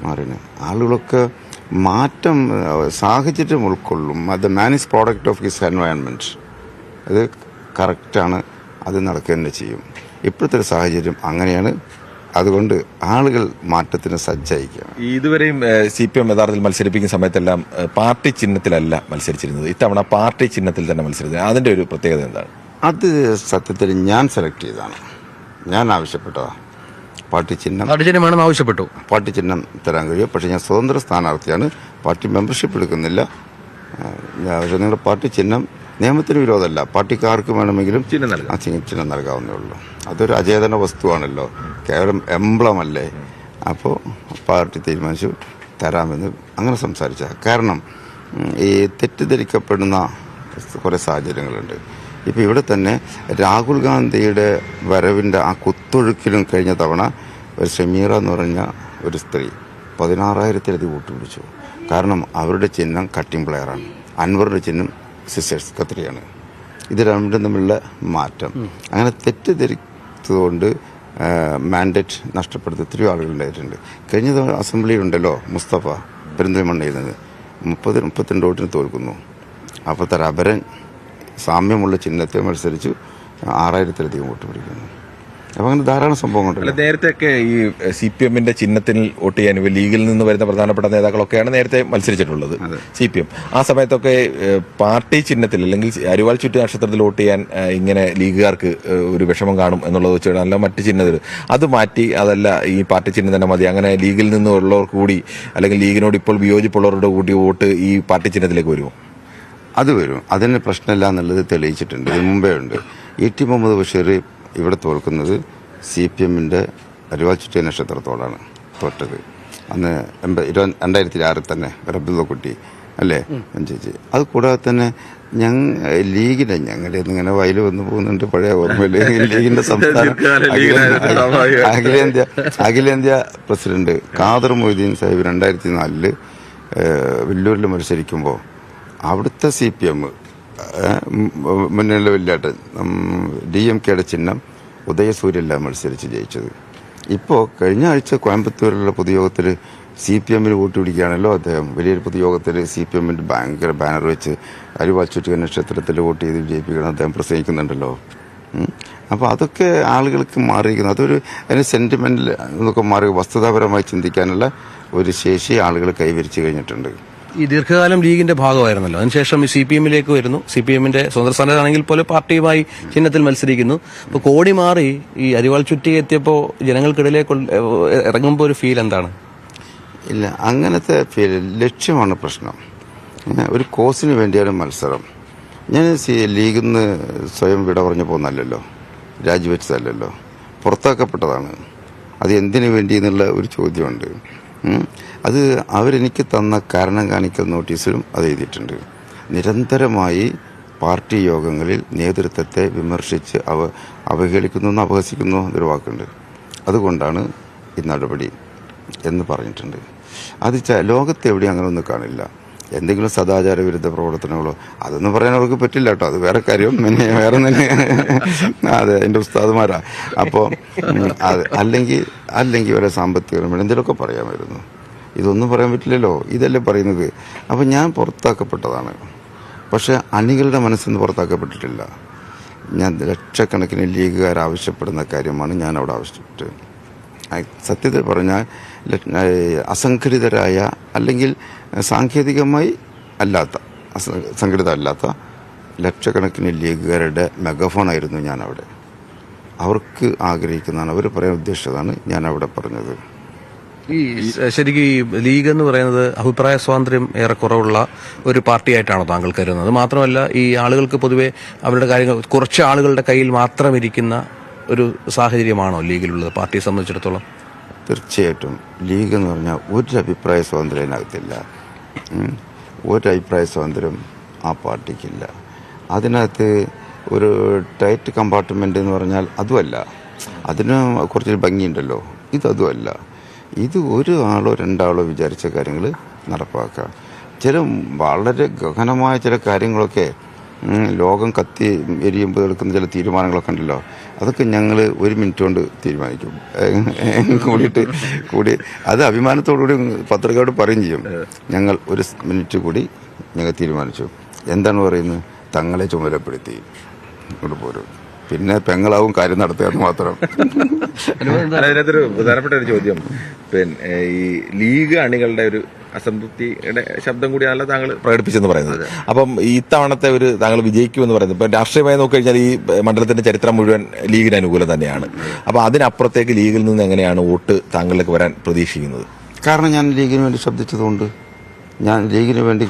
മാറിന്. ആളുകളൊക്കെ മാറ്റം സാഹചര്യം ഉൾക്കൊള്ളും. അത് man is product of his environment. അത് കറക്റ്റാണ്, അത് നടക്കുക തന്നെ ചെയ്യും. ഇപ്പോഴത്തെ സാഹചര്യം അങ്ങനെയാണ്. അതുകൊണ്ട് ആളുകൾ മാറ്റത്തിന് സജ്ജായിക്കുകയാണ്. ഇതുവരെയും CPM യഥാർത്ഥത്തിൽ മത്സരിപ്പിക്കുന്ന സമയത്തെല്ലാം പാർട്ടി ചിഹ്നത്തിലല്ല മത്സരിച്ചിരുന്നത്. ഇത്തവണ പാർട്ടി ചിഹ്നത്തിൽ തന്നെ മത്സരിച്ചത്. അതിന്റെ ഒരു പ്രത്യേകത എന്താണ്? അത് സത്യത്തിൽ ഞാൻ സെലക്ട് ചെയ്തതാണ്. ഞാൻ ആവശ്യപ്പെട്ടതാണ്. പാർട്ടി ചിഹ്നം ആവശ്യപ്പെട്ടു. പാർട്ടി ചിഹ്നം തരാൻ കഴിയും. പക്ഷേ ഞാൻ സ്വതന്ത്ര സ്ഥാനാർത്ഥിയാണ്. പാർട്ടി മെമ്പർഷിപ്പ് എടുക്കുന്നില്ല. നിങ്ങളുടെ പാർട്ടി ചിഹ്നം നിയമത്തിന് വിരോധമല്ല. പാർട്ടിക്കാർക്ക് വേണമെങ്കിലും ചിഹ്നം നൽകാവുന്നേ ഉള്ളൂ. അതൊരു അചേതന വസ്തുവാണല്ലോ, കേവലം എംബ്ലമല്ലേ. അപ്പോൾ പാർട്ടി തീരുമാനിച്ചു തരാമെന്ന് അങ്ങനെ സംസാരിച്ച. കാരണം ഈ തെറ്റിദ്ധരിക്കപ്പെടുന്ന കുറേ സാഹചര്യങ്ങളുണ്ട്. ഇപ്പോൾ ഇവിടെ തന്നെ രാഹുൽ ഗാന്ധിയുടെ വരവിൻ്റെ ആ കുത്തൊഴുക്കിലും കഴിഞ്ഞ തവണ ഒരു ഷമീറ എന്ന് പറഞ്ഞ ഒരു സ്ത്രീ 16,000-ലധികം വോട്ട് പിടിച്ചു. കാരണം അവരുടെ ചിഹ്നം കട്ടിംഗ് പ്ലെയറാണ്, അൻവറിൻ്റെ ചിഹ്നം സിസ്റ്റേഴ്സ് കത്രിയാണ്. ഇത് രണ്ടും തമ്മിലുള്ള മാറ്റം അങ്ങനെ തെറ്റിദ്ധരിച്ചതുകൊണ്ട് മാൻഡേറ്റ് നഷ്ടപ്പെടുത്തി എത്രയോ ആളുകളുണ്ടായിട്ടുണ്ട്. കഴിഞ്ഞ തവണ അസംബ്ലിയിലുണ്ടല്ലോ മുസ്തഫ പെരിന്തൽമണ്ണയിൽ നിന്ന് 32 വോട്ടിന് തോൽക്കുന്നു. അപ്പോൾ റബരൻ സാമ്യമുള്ള ചിഹ്നത്തെ മത്സരിച്ച് 6,000-ലധികം വോട്ട് പിടിക്കുന്നു. അപ്പം അങ്ങനെ ധാരാളം സംഭവങ്ങളുണ്ടല്ലോ. നേരത്തെയൊക്കെ ഈ CPM-ന്റെ ചിഹ്നത്തിൽ വോട്ട് ചെയ്യാൻ ലീഗിൽ നിന്ന് വരുന്ന പ്രധാനപ്പെട്ട നേതാക്കളൊക്കെയാണ് നേരത്തെ മത്സരിച്ചിട്ടുള്ളത്. CPM ആ സമയത്തൊക്കെ പാർട്ടി ചിഹ്നത്തിൽ അല്ലെങ്കിൽ അരിവാൾ ചുറ്റി നക്ഷത്രത്തിൽ വോട്ട് ചെയ്യാൻ ഇങ്ങനെ ലീഗുകാർക്ക് ഒരു വിഷമം കാണും എന്നുള്ളത് വെച്ചാൽ അല്ല മറ്റ് ചിഹ്നത്തിൽ അത് മാറ്റി അതല്ല ഈ പാർട്ടി ചിഹ്നം തന്നെ മതി, അങ്ങനെ ലീഗിൽ നിന്നുള്ളവർ കൂടി അല്ലെങ്കിൽ ലീഗിനോട് ഇപ്പോൾ വിയോജിപ്പുള്ളവരുടെ കൂടി വോട്ട് ഈ പാർട്ടി ചിഹ്നത്തിലേക്ക് വരുമോ? അത് വരും, അതിന് പ്രശ്നമില്ല എന്നുള്ളത് തെളിയിച്ചിട്ടുണ്ട്. ഇതിന് മുമ്പേ ഉണ്ട്. ET മുഹമ്മദ് ബഷീർ ഇവിടെ തോൽക്കുന്നത് CPM-ന്റെ അരിവാൾ ചുറ്റിയ നക്ഷത്രത്തോടാണ് തോറ്റത്. അന്ന് 2006 തന്നെ അബ്ദുള്ള കുട്ടി അല്ലേ ചേച്ചി. അത് കൂടാതെ തന്നെ ലീഗിന്റെ ഞങ്ങളുടെ ഇങ്ങനെ വയല് വന്നു പോകുന്നുണ്ട് പഴയ ഓർമ്മയില്. ലീഗിന്റെ സംസ്ഥാന അഖിലേന്ത്യാ പ്രസിഡന്റ് ഖാദർ മൊയ്തീൻ സാഹിബ് 2004 വെല്ലൂരിൽ മത്സരിക്കുമ്പോൾ അവിടുത്തെ CPM മുന്നിലുള്ള വലിയാട്ട് DMK-യുടെ ചിഹ്നം ഉദയസൂര്യല്ല മത്സരിച്ച് ജയിച്ചത്. ഇപ്പോൾ കഴിഞ്ഞ ആഴ്ച കോയമ്പത്തൂരിലുള്ള പൊതുയോഗത്തിൽ CPM-ന് വോട്ട് പിടിക്കുകയാണല്ലോ അദ്ദേഹം. വലിയൊരു പൊതുയോഗത്തിൽ CPM-ന്റെ ഭയങ്കര ബാനർ വെച്ച് അരിവാൾ ചുറ്റിയ നക്ഷത്രത്തിൽ വോട്ട് ചെയ്ത് വിജയിപ്പിക്കണം അദ്ദേഹം പ്രസംഗിക്കുന്നുണ്ടല്ലോ. അപ്പോൾ അതൊക്കെ ആളുകൾക്ക് മാറിയിരിക്കുന്നു. അതിന് സെന്റിമെന്റൽ എന്നൊക്കെ മാറി വസ്തുതാപരമായി ചിന്തിക്കാനുള്ള ഒരു ശേഷി ആളുകൾ കൈവരിച്ചു കഴിഞ്ഞിട്ടുണ്ട്. ഈ ദീർഘകാലം ലീഗിന്റെ ഭാഗമായിരുന്നല്ലോ, അതിനുശേഷം ഈ CPM-ലേക്ക് വരുന്നു. CPM-ന്റെ സ്വതന്ത്ര സ്ഥാനത്താണെങ്കിൽ പോലും പാർട്ടിയുമായി ചിഹ്നത്തിൽ മത്സരിക്കുന്നു. അപ്പോൾ കോടി മാറി ഈ അരിവാൾ ചുറ്റി എത്തിയപ്പോൾ ജനങ്ങൾക്കിടയിലേക്ക് ഇറങ്ങുമ്പോൾ ഒരു ഫീൽ എന്താണ്? ഇല്ല, അങ്ങനത്തെ ഫീൽ ലക്ഷ്യമാണ് പ്രശ്നം. ഒരു കോസിന് വേണ്ടിയാണ് മത്സരം. ഞാൻ ലീഗിൽ നിന്ന് സ്വയം വിട പറഞ്ഞു പോകുന്നതല്ലല്ലോ, രാജിവെച്ചതല്ലല്ലോ, പുറത്താക്കപ്പെട്ടതാണ്. അത് എന്തിനു വേണ്ടി എന്നുള്ള ഒരു ചോദ്യമുണ്ട്. അത് അവരെനിക്ക് തന്ന കാരണം കാണിക്കൽ നോട്ടീസിലും അത് എഴുതിയിട്ടുണ്ട്. നിരന്തരമായി പാർട്ടി യോഗങ്ങളിൽ നേതൃത്വത്തെ വിമർശിച്ച് അവഹേളിക്കുന്നു അപഹസിക്കുന്നു എന്നൊരു വാക്കുണ്ട്. അതുകൊണ്ടാണ് ഈ നടപടി എന്ന് പറഞ്ഞിട്ടുണ്ട്. അത് ലോകത്ത് എവിടെയും അങ്ങനെ ഒന്നും കാണില്ല. എന്തെങ്കിലും സദാചാര വിരുദ്ധ പ്രവർത്തനങ്ങളോ അതൊന്നും പറയാൻ അവർക്ക് പറ്റില്ല കേട്ടോ, അത് വേറെ കാര്യം. പിന്നെ വേറെ തന്നെ അതെ എൻ്റെ ഉസ്താദുമാരാ. അപ്പോൾ അത് അല്ലെങ്കിൽ വരെ സാമ്പത്തിക എന്തെങ്കിലുമൊക്കെ പറയാമായിരുന്നു. ഇതൊന്നും പറയാൻ പറ്റില്ലല്ലോ, ഇതല്ലേ പറയുന്നത്. അപ്പം ഞാൻ പുറത്താക്കപ്പെട്ടതാണ്, പക്ഷെ അണികളുടെ മനസ്സിൽ നിന്ന് പുറത്താക്കപ്പെട്ടിട്ടില്ല. ഞാൻ ലക്ഷക്കണക്കിന് ലീഗുകാർ ആവശ്യപ്പെടുന്ന കാര്യമാണ് ഞാൻ അവിടെ ആവശ്യപ്പെട്ടത്. സത്യത്തിൽ പറഞ്ഞാൽ അസംഘടിതരായ അല്ലെങ്കിൽ സാങ്കേതികമായി സംഘടിതമല്ലാത്ത ലക്ഷക്കണക്കിന് ലീഗുകാരുടെ മെഗാഫോണായിരുന്നു ഞാൻ അവിടെ. അവർക്ക് ആഗ്രഹിക്കുന്നതാണ്, അവർ പറയാൻ ഉദ്ദേശിച്ചതാണ് ഞാൻ അവിടെ പറഞ്ഞത്. ഈ ശരിക്കും ഈ ലീഗ് എന്ന് പറയുന്നത് അഭിപ്രായ സ്വാതന്ത്ര്യം ഏറെ കുറവുള്ള ഒരു പാർട്ടിയായിട്ടാണോ താങ്കൾ കരുതുന്നത്? മാത്രമല്ല ഈ ആളുകൾക്ക് പൊതുവെ അവരുടെ കാര്യങ്ങൾ കുറച്ച് ആളുകളുടെ കയ്യിൽ മാത്രം ഇരിക്കുന്ന ഒരു സാഹചര്യമാണോ ലീഗിലുള്ളത് പാർട്ടിയെ സംബന്ധിച്ചിടത്തോളം? തീർച്ചയായിട്ടും ലീഗ് എന്ന് പറഞ്ഞാൽ ഒരു അഭിപ്രായ സ്വാതന്ത്ര്യം അതിനകത്തില്ല. ഒരു അഭിപ്രായ സ്വാതന്ത്ര്യം ആ പാർട്ടിക്കില്ല. അതിനകത്ത് ഒരു ടൈറ്റ് കമ്പാർട്ട്മെൻ്റ് എന്ന് പറഞ്ഞാൽ അതുമല്ല, അതിന് കുറച്ചൊരു ഭംഗിയുണ്ടല്ലോ, ഇതതുമല്ല. ഇത് ഒരു ആളോ രണ്ടാളോ വിചാരിച്ച കാര്യങ്ങൾ നടപ്പാക്കുക. ചില വളരെ ഗഹനമായ ചില കാര്യങ്ങളൊക്കെ ലോകം കത്തി എരിയുമ്പോൾ എടുക്കുന്ന ചില തീരുമാനങ്ങളൊക്കെ ഉണ്ടല്ലോ, അതൊക്കെ ഞങ്ങൾ 1 മിനിറ്റ് കൊണ്ട് തീരുമാനിക്കും. കൂടി അത് അഭിമാനത്തോടുകൂടി പത്രക്കാരോട് പറയും ചെയ്യും. ഞങ്ങൾ 1 മിനിറ്റ് കൂടി ഞങ്ങൾ തീരുമാനിച്ചു. എന്താണ് പറയുന്നത്? തങ്ങളെ ചുമതലപ്പെടുത്തി ഇങ്ങോട്ട് പോരും, പിന്നെ പെങ്ങളാവും കാര്യം നടത്തുക മാത്രം. അതിനകത്തൊരു പ്രധാനപ്പെട്ട ഒരു ചോദ്യം, പിന്നെ ഈ ലീഗ് അണികളുടെ ഒരു അസംതൃപ്തിയുടെ ശബ്ദം കൂടിയാണല്ലോ താങ്കൾ പ്രകടിപ്പിച്ചെന്ന് പറയുന്നത്. അപ്പം ഇത്തവണത്തെ ഒരു താങ്കൾ വിജയിക്കുമെന്ന് പറയുന്നത് ഇപ്പം രാഷ്ട്രീയമായി നോക്കിക്കഴിഞ്ഞാൽ ഈ മണ്ഡലത്തിന്റെ ചരിത്രം മുഴുവൻ ലീഗിന് അനുകൂലം തന്നെയാണ്. അപ്പം അതിനപ്പുറത്തേക്ക് ലീഗിൽ നിന്ന് എങ്ങനെയാണ് വോട്ട് താങ്കളിലേക്ക് വരാൻ പ്രതീക്ഷിക്കുന്നത്? കാരണം ഞാൻ ലീഗിന് വേണ്ടി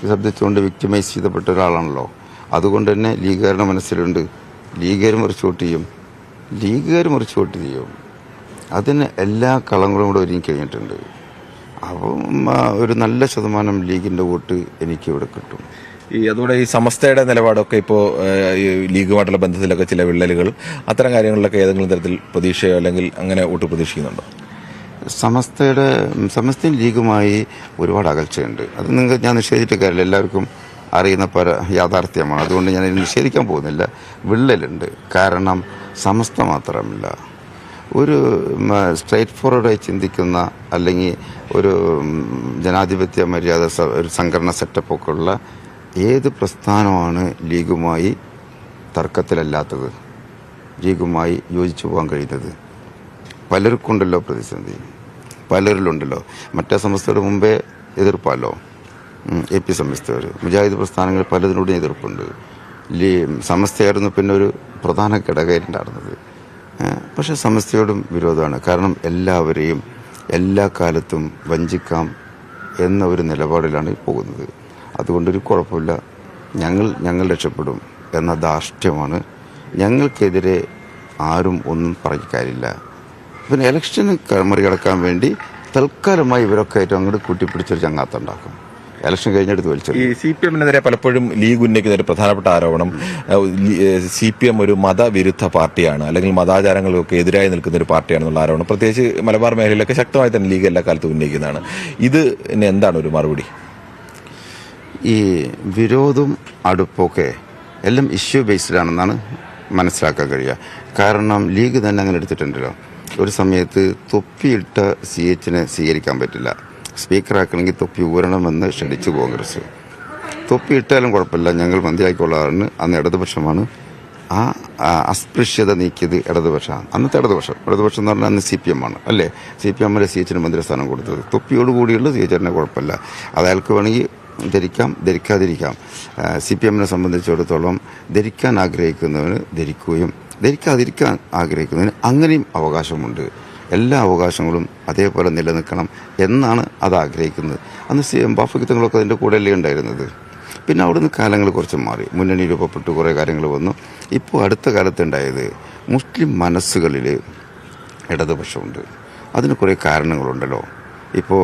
ശബ്ദിച്ചതുകൊണ്ട്, വിക്ടിമൈസ് ചെയ്തപ്പെട്ട ഒരാളാണല്ലോ. അതുകൊണ്ട് തന്നെ ലീഗുകാരുടെ മനസ്സിലുണ്ട് ലീഗുകാർ മറിച്ച് വോട്ട് ചെയ്യും. അതിന് എല്ലാ കളങ്ങളും കൂടെ ഒരുങ്ങി കഴിഞ്ഞിട്ടുണ്ട്. അപ്പം ഒരു നല്ല ശതമാനം ലീഗിൻ്റെ വോട്ട് എനിക്ക് ഇവിടെ കിട്ടും. അതുകൂടെ ഈ സമസ്തയുടെ നിലപാടൊക്കെ ഇപ്പോൾ ഈ ലീഗുമായിട്ടുള്ള ബന്ധത്തിലൊക്കെ ചില വിള്ളലുകളും അത്തരം കാര്യങ്ങളിലൊക്കെ ഏതെങ്കിലും തരത്തിൽ പ്രതീക്ഷയോ അല്ലെങ്കിൽ അങ്ങനെ വോട്ട് പ്രതീക്ഷിക്കുന്നുണ്ടോ? സമസ്തയും ലീഗുമായി ഒരുപാട് അകൽച്ചയുണ്ട്. അത് ഞാൻ നിഷേധിച്ച കാര്യമില്ല, എല്ലാവർക്കും അറിയുന്ന യാഥാർത്ഥ്യമാണ്. അതുകൊണ്ട് ഞാൻ നിഷേധിക്കാൻ പോകുന്നില്ല. വിള്ളലുണ്ട്. കാരണം സമസ്ത മാത്രമല്ല, ഒരു സ്ട്രൈറ്റ് ഫോർവേഡായി ചിന്തിക്കുന്ന അല്ലെങ്കിൽ ഒരു ജനാധിപത്യ മര്യാദ ഒരു സംഘടന സെറ്റപ്പൊക്കെ ഉള്ള ഏത് പ്രസ്ഥാനമാണ് ലീഗുമായി തർക്കത്തിലല്ലാത്തത്, ലീഗുമായി യോജിച്ചു പോകാൻ കഴിയുന്നത്? പലർക്കുണ്ടല്ലോ പ്രതിസന്ധി, പലരിലുണ്ടല്ലോ. മറ്റേ സംസ്ഥയുടെ മുമ്പേ എതിർപ്പല്ലോ, AP സംസ്ഥവർ, മുജാഹിദ് പ്രസ്ഥാനങ്ങൾ പലതിനോടും എതിർപ്പുണ്ട്. സമസ്തയായിരുന്നു പിന്നെ ഒരു പ്രധാന ഘടകമായിട്ടുണ്ടായിരുന്നത്. പക്ഷെ സമസ്തയോടും വിരോധമാണ്. കാരണം എല്ലാവരെയും എല്ലാ കാലത്തും വഞ്ചിക്കാം എന്ന ഒരു നിലപാടിലാണ് പോകുന്നത്. അതുകൊണ്ടൊരു കുഴപ്പമില്ല, ഞങ്ങൾ രക്ഷപ്പെടും എന്ന ധാർഷ്ട്യമാണ്. ഞങ്ങൾക്കെതിരെ ആരും ഒന്നും പറഞ്ഞിക്കാരില്ല. പിന്നെ ഇലക്ഷന് മറികടക്കാൻ വേണ്ടി തൽക്കാലമായി ഇവരൊക്കെ ആയിട്ട് അങ്ങോട്ട് കൂട്ടിപ്പിടിച്ചൊരു ചങ്ങാത്തുണ്ടാക്കും. ഇലക്ഷൻ കഴിഞ്ഞെടുത്ത് വലിച്ചു. ഈ CPM-നെതിരെ പലപ്പോഴും ലീഗ് ഉന്നയിക്കുന്ന ഒരു പ്രധാനപ്പെട്ട ആരോപണം CPM ഒരു മതവിരുദ്ധ പാർട്ടിയാണ്, അല്ലെങ്കിൽ മതാചാരങ്ങൾക്കൊക്കെ എതിരായി നിൽക്കുന്ന ഒരു പാർട്ടിയാണെന്നുള്ള ആരോപണം പ്രത്യേകിച്ച് മലബാർ മേഖലയിലൊക്കെ ശക്തമായി തന്നെ ലീഗ് എല്ലാ കാലത്തും ഉന്നയിക്കുന്നതാണ്. ഇത് എന്താണ് ഒരു മറുപടി? ഈ വിരോധവും അടുപ്പൊക്കെ എല്ലാം ഇഷ്യൂ ബേസ്ഡാണെന്നാണ് മനസ്സിലാക്കാൻ കഴിയുക. കാരണം ലീഗ് തന്നെ അങ്ങനെ എടുത്തിട്ടുണ്ടല്ലോ. ഒരു സമയത്ത് തൊപ്പിയിട്ട CH-നെ സ്വീകരിക്കാൻ പറ്റില്ല, സ്പീക്കറാക്കണമെങ്കിൽ തൊപ്പി ഊരണമെന്ന് ക്ഷണിച്ചു കോൺഗ്രസ്. തൊപ്പി ഇട്ടാലും കുഴപ്പമില്ല, ഞങ്ങൾ മന്ത്രിയായിക്കൊള്ളാറുണ്ട്. അന്ന് ഇടതുപക്ഷമാണ് ആ അസ്പൃശ്യത നീക്കിയത്. ഇടതുപക്ഷമാണ് അന്നത്തെ ഇടതുപക്ഷം എന്ന് പറഞ്ഞാൽ അന്ന് CPM ആണ് അല്ലേ? CPM-ലെ CH-ന് മന്ത്രിസ്ഥാനം കൊടുത്തത്. തൊപ്പിയോടുകൂടിയുള്ള CH-നെ കുഴപ്പമില്ല, അത് അയാൾക്ക് വേണമെങ്കിൽ ധരിക്കാം, ധരിക്കാതിരിക്കാം. CPM-നെ സംബന്ധിച്ചിടത്തോളം ധരിക്കാൻ ആഗ്രഹിക്കുന്നവന് ധരിക്കുകയും ധരിക്കാതിരിക്കാൻ ആഗ്രഹിക്കുന്നതിന് അങ്ങനെയും അവകാശമുണ്ട്. എല്ലാ അവകാശങ്ങളും അതേപോലെ നിലനിൽക്കണം എന്നാണ് അത് ആഗ്രഹിക്കുന്നത്. അന്ന് ബാഫിക്കത്തങ്ങളൊക്കെ അതിൻ്റെ കൂടെയല്ലേ ഉണ്ടായിരുന്നത്. പിന്നെ അവിടുന്ന് കാലങ്ങൾ കുറച്ച് മാറി, മുന്നണി രൂപപ്പെട്ടു, കുറേ കാര്യങ്ങൾ വന്നു. ഇപ്പോൾ അടുത്ത കാലത്തുണ്ടായത് മുസ്ലിം മനസ്സുകളിൽ ഇടതുപക്ഷമുണ്ട്. അതിന് കുറേ കാരണങ്ങളുണ്ടല്ലോ. ഇപ്പോൾ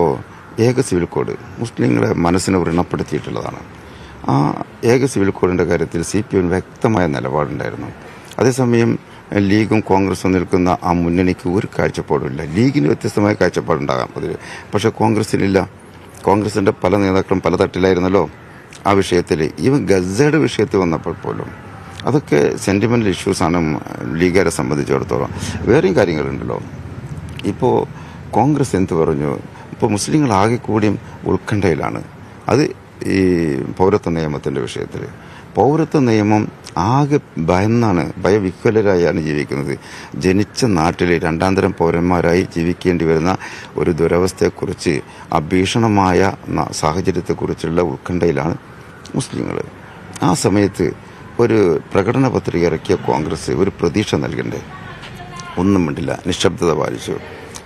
ഏക സിവിൽ കോഡ് മുസ്ലിങ്ങളെ മനസ്സിനെ വ്രണപ്പെടുത്തിയിട്ടുള്ളതാണ്. ആ ഏക സിവിൽ കോഡിൻ്റെ കാര്യത്തിൽ CPM വ്യക്തമായ നിലപാടുണ്ടായിരുന്നു. അതേസമയം ലീഗും കോൺഗ്രസും നിൽക്കുന്ന ആ മുന്നണിക്ക് ഒരു കാഴ്ചപ്പാടുമില്ല. ലീഗിന് വ്യത്യസ്തമായ കാഴ്ചപ്പാടുണ്ടാകാം അതിൽ, പക്ഷെ കോൺഗ്രസിനില്ല. കോൺഗ്രസിൻ്റെ പല നേതാക്കളും പല തട്ടിലായിരുന്നല്ലോ ആ വിഷയത്തിൽ. ഈവൻ ഗസയുടെ വിഷയത്തിൽ വന്നപ്പോൾ പോലും അതൊക്കെ സെൻറ്റിമെൻ്റൽ ഇഷ്യൂസാണ് ലീഗുകാരെ സംബന്ധിച്ചിടത്തോളം. വേറെയും കാര്യങ്ങളുണ്ടല്ലോ. ഇപ്പോൾ കോൺഗ്രസ് എന്ത് പറഞ്ഞു? ഇപ്പോൾ മുസ്ലിങ്ങൾ ആകെ കൂടിയും ഉത്കണ്ഠയിലാണ്. അത് ഈ പൗരത്വ നിയമത്തിൻ്റെ വിഷയത്തിൽ. പൗരത്വ നിയമം ആകെ ഭയവിഹ്വലരായാണ് ജീവിക്കുന്നത്. ജനിച്ച നാട്ടിൽ രണ്ടാന്തരം പൗരന്മാരായി ജീവിക്കേണ്ടി വരുന്ന ഒരു ദുരവസ്ഥയെക്കുറിച്ച്, അഭീഷണമായ സാഹചര്യത്തെക്കുറിച്ചുള്ള ഉത്കണ്ഠയിലാണ് മുസ്ലിങ്ങൾ. ആ സമയത്ത് ഒരു പ്രകടന പത്രിക ഇറക്കിയ കോൺഗ്രസ് ഒരു പ്രതീക്ഷ നൽകണ്ടേ? ഒന്നും മിണ്ടില്ല, നിശബ്ദത പാലിച്ചു.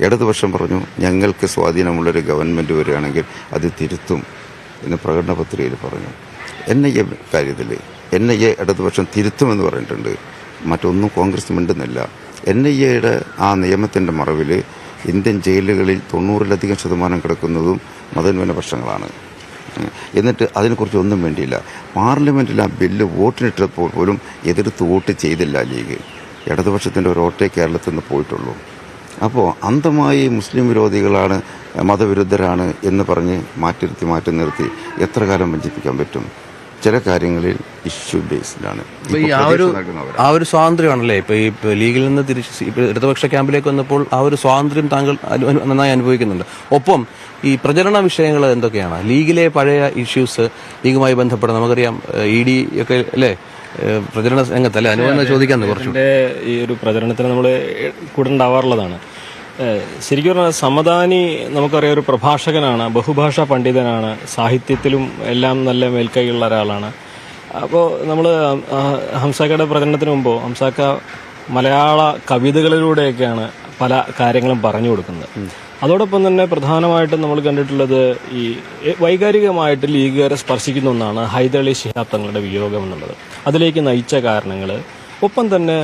ഇടതുപക്ഷം പറഞ്ഞു ഞങ്ങൾക്ക് സ്വാധീനമുള്ളൊരു ഗവൺമെൻറ് വരികയാണെങ്കിൽ അത് തിരുത്തും എന്ന് പ്രകടന പത്രികയിൽ പറഞ്ഞു. NIA കാര്യത്തിൽ NIA ഇടതുപക്ഷം തിരുത്തുമെന്ന് പറഞ്ഞിട്ടുണ്ട്. മറ്റൊന്നും കോൺഗ്രസ് മിണ്ടുന്നില്ല. NIA-യുടെ ആ നിയമത്തിൻ്റെ മറവിൽ ഇന്ത്യൻ ജയിലുകളിൽ 90% കിടക്കുന്നതും മതന്യൂനപക്ഷങ്ങളാണ്. എന്നിട്ട് അതിനെക്കുറിച്ച് ഒന്നും വേണ്ടിയില്ല. പാർലമെൻറ്റിൽ ആ ബില്ല് വോട്ടിനിട്ടപ്പോൾ പോലും എതിർത്ത് വോട്ട് ചെയ്തില്ല ലീഗ്. ഇടതുപക്ഷത്തിൻ്റെ ഒരു വോട്ടേ കേരളത്തിൽ നിന്ന് പോയിട്ടുള്ളൂ. അപ്പോൾ അന്ധമായി മുസ്ലിം വിരോധികളാണ്, മതവിരുദ്ധരാണ് എന്ന് പറഞ്ഞ് മാറ്റി നിർത്തി എത്ര കാലം വഞ്ചിപ്പിക്കാൻ പറ്റും? ചില കാര്യങ്ങളിൽ ഇഷ്യൂ ബേസ്ഡാണ്. ആ ഒരു സ്വാതന്ത്ര്യമാണല്ലേ ഇപ്പൊ ഈ ലീഗിൽ നിന്ന് തിരിച്ച് ഇടതുപക്ഷ ക്യാമ്പിലേക്ക് വന്നപ്പോൾ ആ ഒരു സ്വാതന്ത്ര്യം താങ്കൾ നന്നായി അനുഭവിക്കുന്നുണ്ട്. ഒപ്പം ഈ പ്രചരണ വിഷയങ്ങൾ എന്തൊക്കെയാണ്? ലീഗിലെ പഴയ ഇഷ്യൂസ് ലീഗുമായി ബന്ധപ്പെട്ട് നമുക്കറിയാം, ED ഒക്കെ അല്ലേ പ്രചരണ രംഗത്തല്ലേ? അനുഭവം ചോദിക്കാൻ കുറച്ചു. ഈ ഒരു പ്രചരണത്തിന് നമ്മൾ കൂടെ ഉണ്ടാവാറുള്ളതാണ്. ശരിക്കും പറഞ്ഞാൽ സമദാനി നമുക്കറിയാം ഒരു പ്രഭാഷകനാണ്, ബഹുഭാഷാ പണ്ഡിതനാണ്, സാഹിത്യത്തിലും എല്ലാം നല്ല മേൽക്കൈയുള്ള ഒരാളാണ്. അപ്പോൾ നമ്മൾ ഹംസാക്കയുടെ പ്രചരണത്തിന് മുമ്പോ ഹംസാക്ക മലയാള കവിതകളിലൂടെയൊക്കെയാണ് പല കാര്യങ്ങളും പറഞ്ഞു കൊടുക്കുന്നത്. അതോടൊപ്പം തന്നെ പ്രധാനമായിട്ടും നമ്മൾ കണ്ടിട്ടുള്ളത് ഈ വൈകാരികമായിട്ട് ലീഗുകാരെ സ്പർശിക്കുന്ന ഒന്നാണ് ഹൈദരലി ശിഹാബ് തങ്ങളുടെ വിയോഗം എന്നുള്ളത്. അതിലേക്ക് നയിച്ച കാരണങ്ങൾ, ഒപ്പം തന്നെ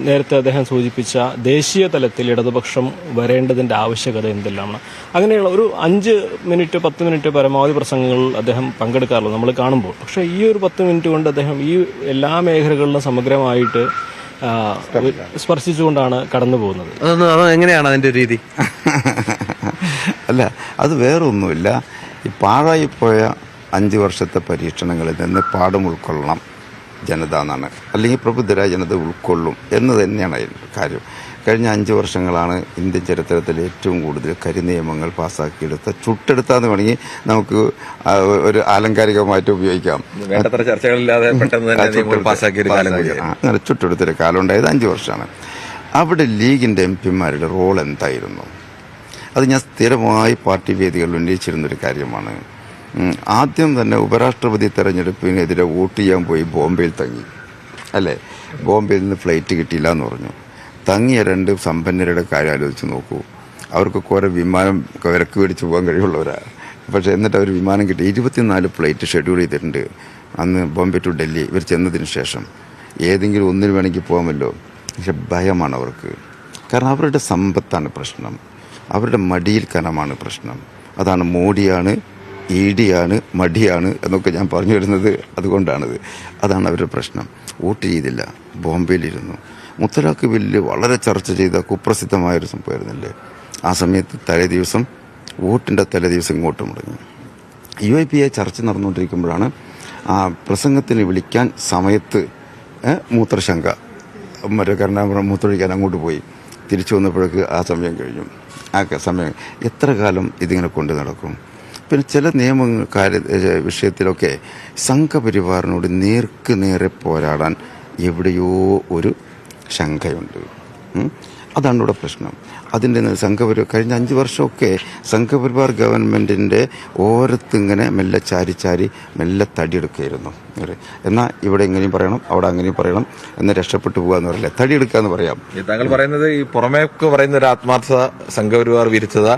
നേരത്തെ അദ്ദേഹം സൂചിപ്പിച്ച ദേശീയ തലത്തിൽ ഇടതുപക്ഷം വരേണ്ടതിന്റെ ആവശ്യകത എന്തെല്ലാമാണ്. അങ്ങനെയുള്ള ഒരു 5 മിനിറ്റ് 10 മിനിറ്റ് പരമാവധി പ്രസംഗങ്ങളിൽ അദ്ദേഹം പങ്കെടുക്കാറുള്ളൂ നമ്മൾ കാണുമ്പോൾ. പക്ഷേ ഈ ഒരു 10 മിനിറ്റ് കൊണ്ട് അദ്ദേഹം ഈ എല്ലാ മേഖലകളിലും സമഗ്രമായിട്ട് സ്പർശിച്ചുകൊണ്ടാണ് കടന്നു പോകുന്നത്. അത് എങ്ങനെയാണ് അതിന്റെ രീതി? അല്ല, അത് വേറെ ഒന്നുമില്ല. ഈ പാഴായിപ്പോയ 5 വർഷത്തെ പരീക്ഷണങ്ങളിൽ നിന്ന് പാഠം ഉൾക്കൊള്ളണം ജനത എന്നാണ്, അല്ലെങ്കിൽ പ്രബുദ്ധരായ ജനത ഉൾക്കൊള്ളും എന്ന് തന്നെയാണ് അതിൻ്റെ കാര്യം. കഴിഞ്ഞ 5 വർഷങ്ങളാണ് ഇന്ത്യൻ ചരിത്രത്തിൽ ഏറ്റവും കൂടുതൽ കരിനിയമങ്ങൾ പാസ്സാക്കിയെടുത്ത, ചുട്ടെടുത്താന്ന് വേണമെങ്കിൽ നമുക്ക് ഒരു ആലങ്കാരികമായിട്ട് ഉപയോഗിക്കാം. വേണ്ടത്ര ചർച്ചകളില്ലാതെ അങ്ങനെ ചുട്ടെടുത്തൊരു കാലം ഉണ്ടായത് 5 വർഷമാണ്. അവിടെ ലീഗിൻ്റെ MP-മാരുടെ റോൾ എന്തായിരുന്നു? അത് ഞാൻ സ്ഥിരമായി പാർട്ടി വേദികളിൽ ഉന്നയിച്ചിരുന്നൊരു കാര്യമാണ്. ആദ്യം തന്നെ ഉപരാഷ്ട്രപതി തെരഞ്ഞെടുപ്പിനെതിരെ വോട്ട് ചെയ്യാൻ പോയി ബോംബെയിൽ തങ്ങി, അല്ലേ? ബോംബെയിൽ നിന്ന് ഫ്ലൈറ്റ് കിട്ടിയില്ല എന്ന് പറഞ്ഞു. തങ്ങിയ 2 സമ്പന്നരുടെ കാര്യം ആലോചിച്ച് നോക്കൂ. അവർക്കൊക്കെ ഓരോ വിമാനം വിലക്ക് മേടിച്ച് പോകാൻ കഴിവുള്ളവരാണ്. പക്ഷേ എന്നിട്ട് അവർ വിമാനം കിട്ടി. 24 ഫ്ലൈറ്റ് ഷെഡ്യൂൾ ചെയ്തിട്ടുണ്ട് അന്ന് ബോംബെ ടു ഡൽഹി. ഇവർ ചെന്നതിന് ശേഷം ഏതെങ്കിലും ഒന്നിന് വേണമെങ്കിൽ പോകാമല്ലോ. പക്ഷെ ഭയമാണ് അവർക്ക്. കാരണം അവരുടെ സമ്പത്താണ് പ്രശ്നം, അവരുടെ മടിയിൽ കനമാണ് പ്രശ്നം. അതാണ് മോഡിയാണ്, ED-യാണ്, മടിയാണ് എന്നൊക്കെ ഞാൻ പറഞ്ഞു വരുന്നത് അതുകൊണ്ടാണിത്. അതാണ് അവരുടെ പ്രശ്നം. വോട്ട് ചെയ്തില്ല, ബോംബെയിലിരുന്നു. മുത്തലാഖ് ബില്ല് വളരെ ചർച്ച ചെയ്ത കുപ്രസിദ്ധമായൊരു സംഭവമായിരുന്നില്ലേ? ആ സമയത്ത് തലേദിവസം, വോട്ടിൻ്റെ തലേദിവസം ഇങ്ങോട്ട് മുടങ്ങി. UIPA ചർച്ച നടന്നുകൊണ്ടിരിക്കുമ്പോഴാണ് ആ പ്രസംഗത്തിന് വിളിക്കാൻ സമയത്ത് മൂത്രശങ്ക, മറ്റേ കരുണാകരൻ മൂത്രമൊഴിക്കാൻ അങ്ങോട്ട് പോയി. തിരിച്ചു വന്നപ്പോഴേക്ക് ആ സമയം കഴിഞ്ഞു. ആ സമയം എത്ര കാലം ഇതിങ്ങനെ കൊണ്ടു നടക്കും? പിന്നെ ചില വിഷയത്തിലൊക്കെ സംഘപരിവാറിനോട് നേർക്ക് നേരെ പോരാടാൻ എവിടെയോ ഒരു ശങ്കയുണ്ട്. അതാണ് ഇവിടെ പ്രശ്നം. അതിൻ്റെ കഴിഞ്ഞ 5 വർഷമൊക്കെ സംഘപരിവാർ ഗവൺമെൻറ്റിൻ്റെ ഓരത്തിങ്ങനെ മെല്ലെ ചാരി മെല്ലെ തടിയെടുക്കുകയായിരുന്നു. എന്നാൽ ഇവിടെ എങ്ങനെയും പറയണം, അവിടെ അങ്ങനെയും പറയണം, എന്ന് രക്ഷപ്പെട്ടു പോകുക എന്ന് പറയില്ല, തടിയെടുക്കുക എന്ന് പറയാം. താങ്കൾ പറയുന്നത് ഈ പുറമേക്ക് പറയുന്ന ഒരു ആത്മാർത്ഥത, സംഘപരിവാർ വിരുദ്ധത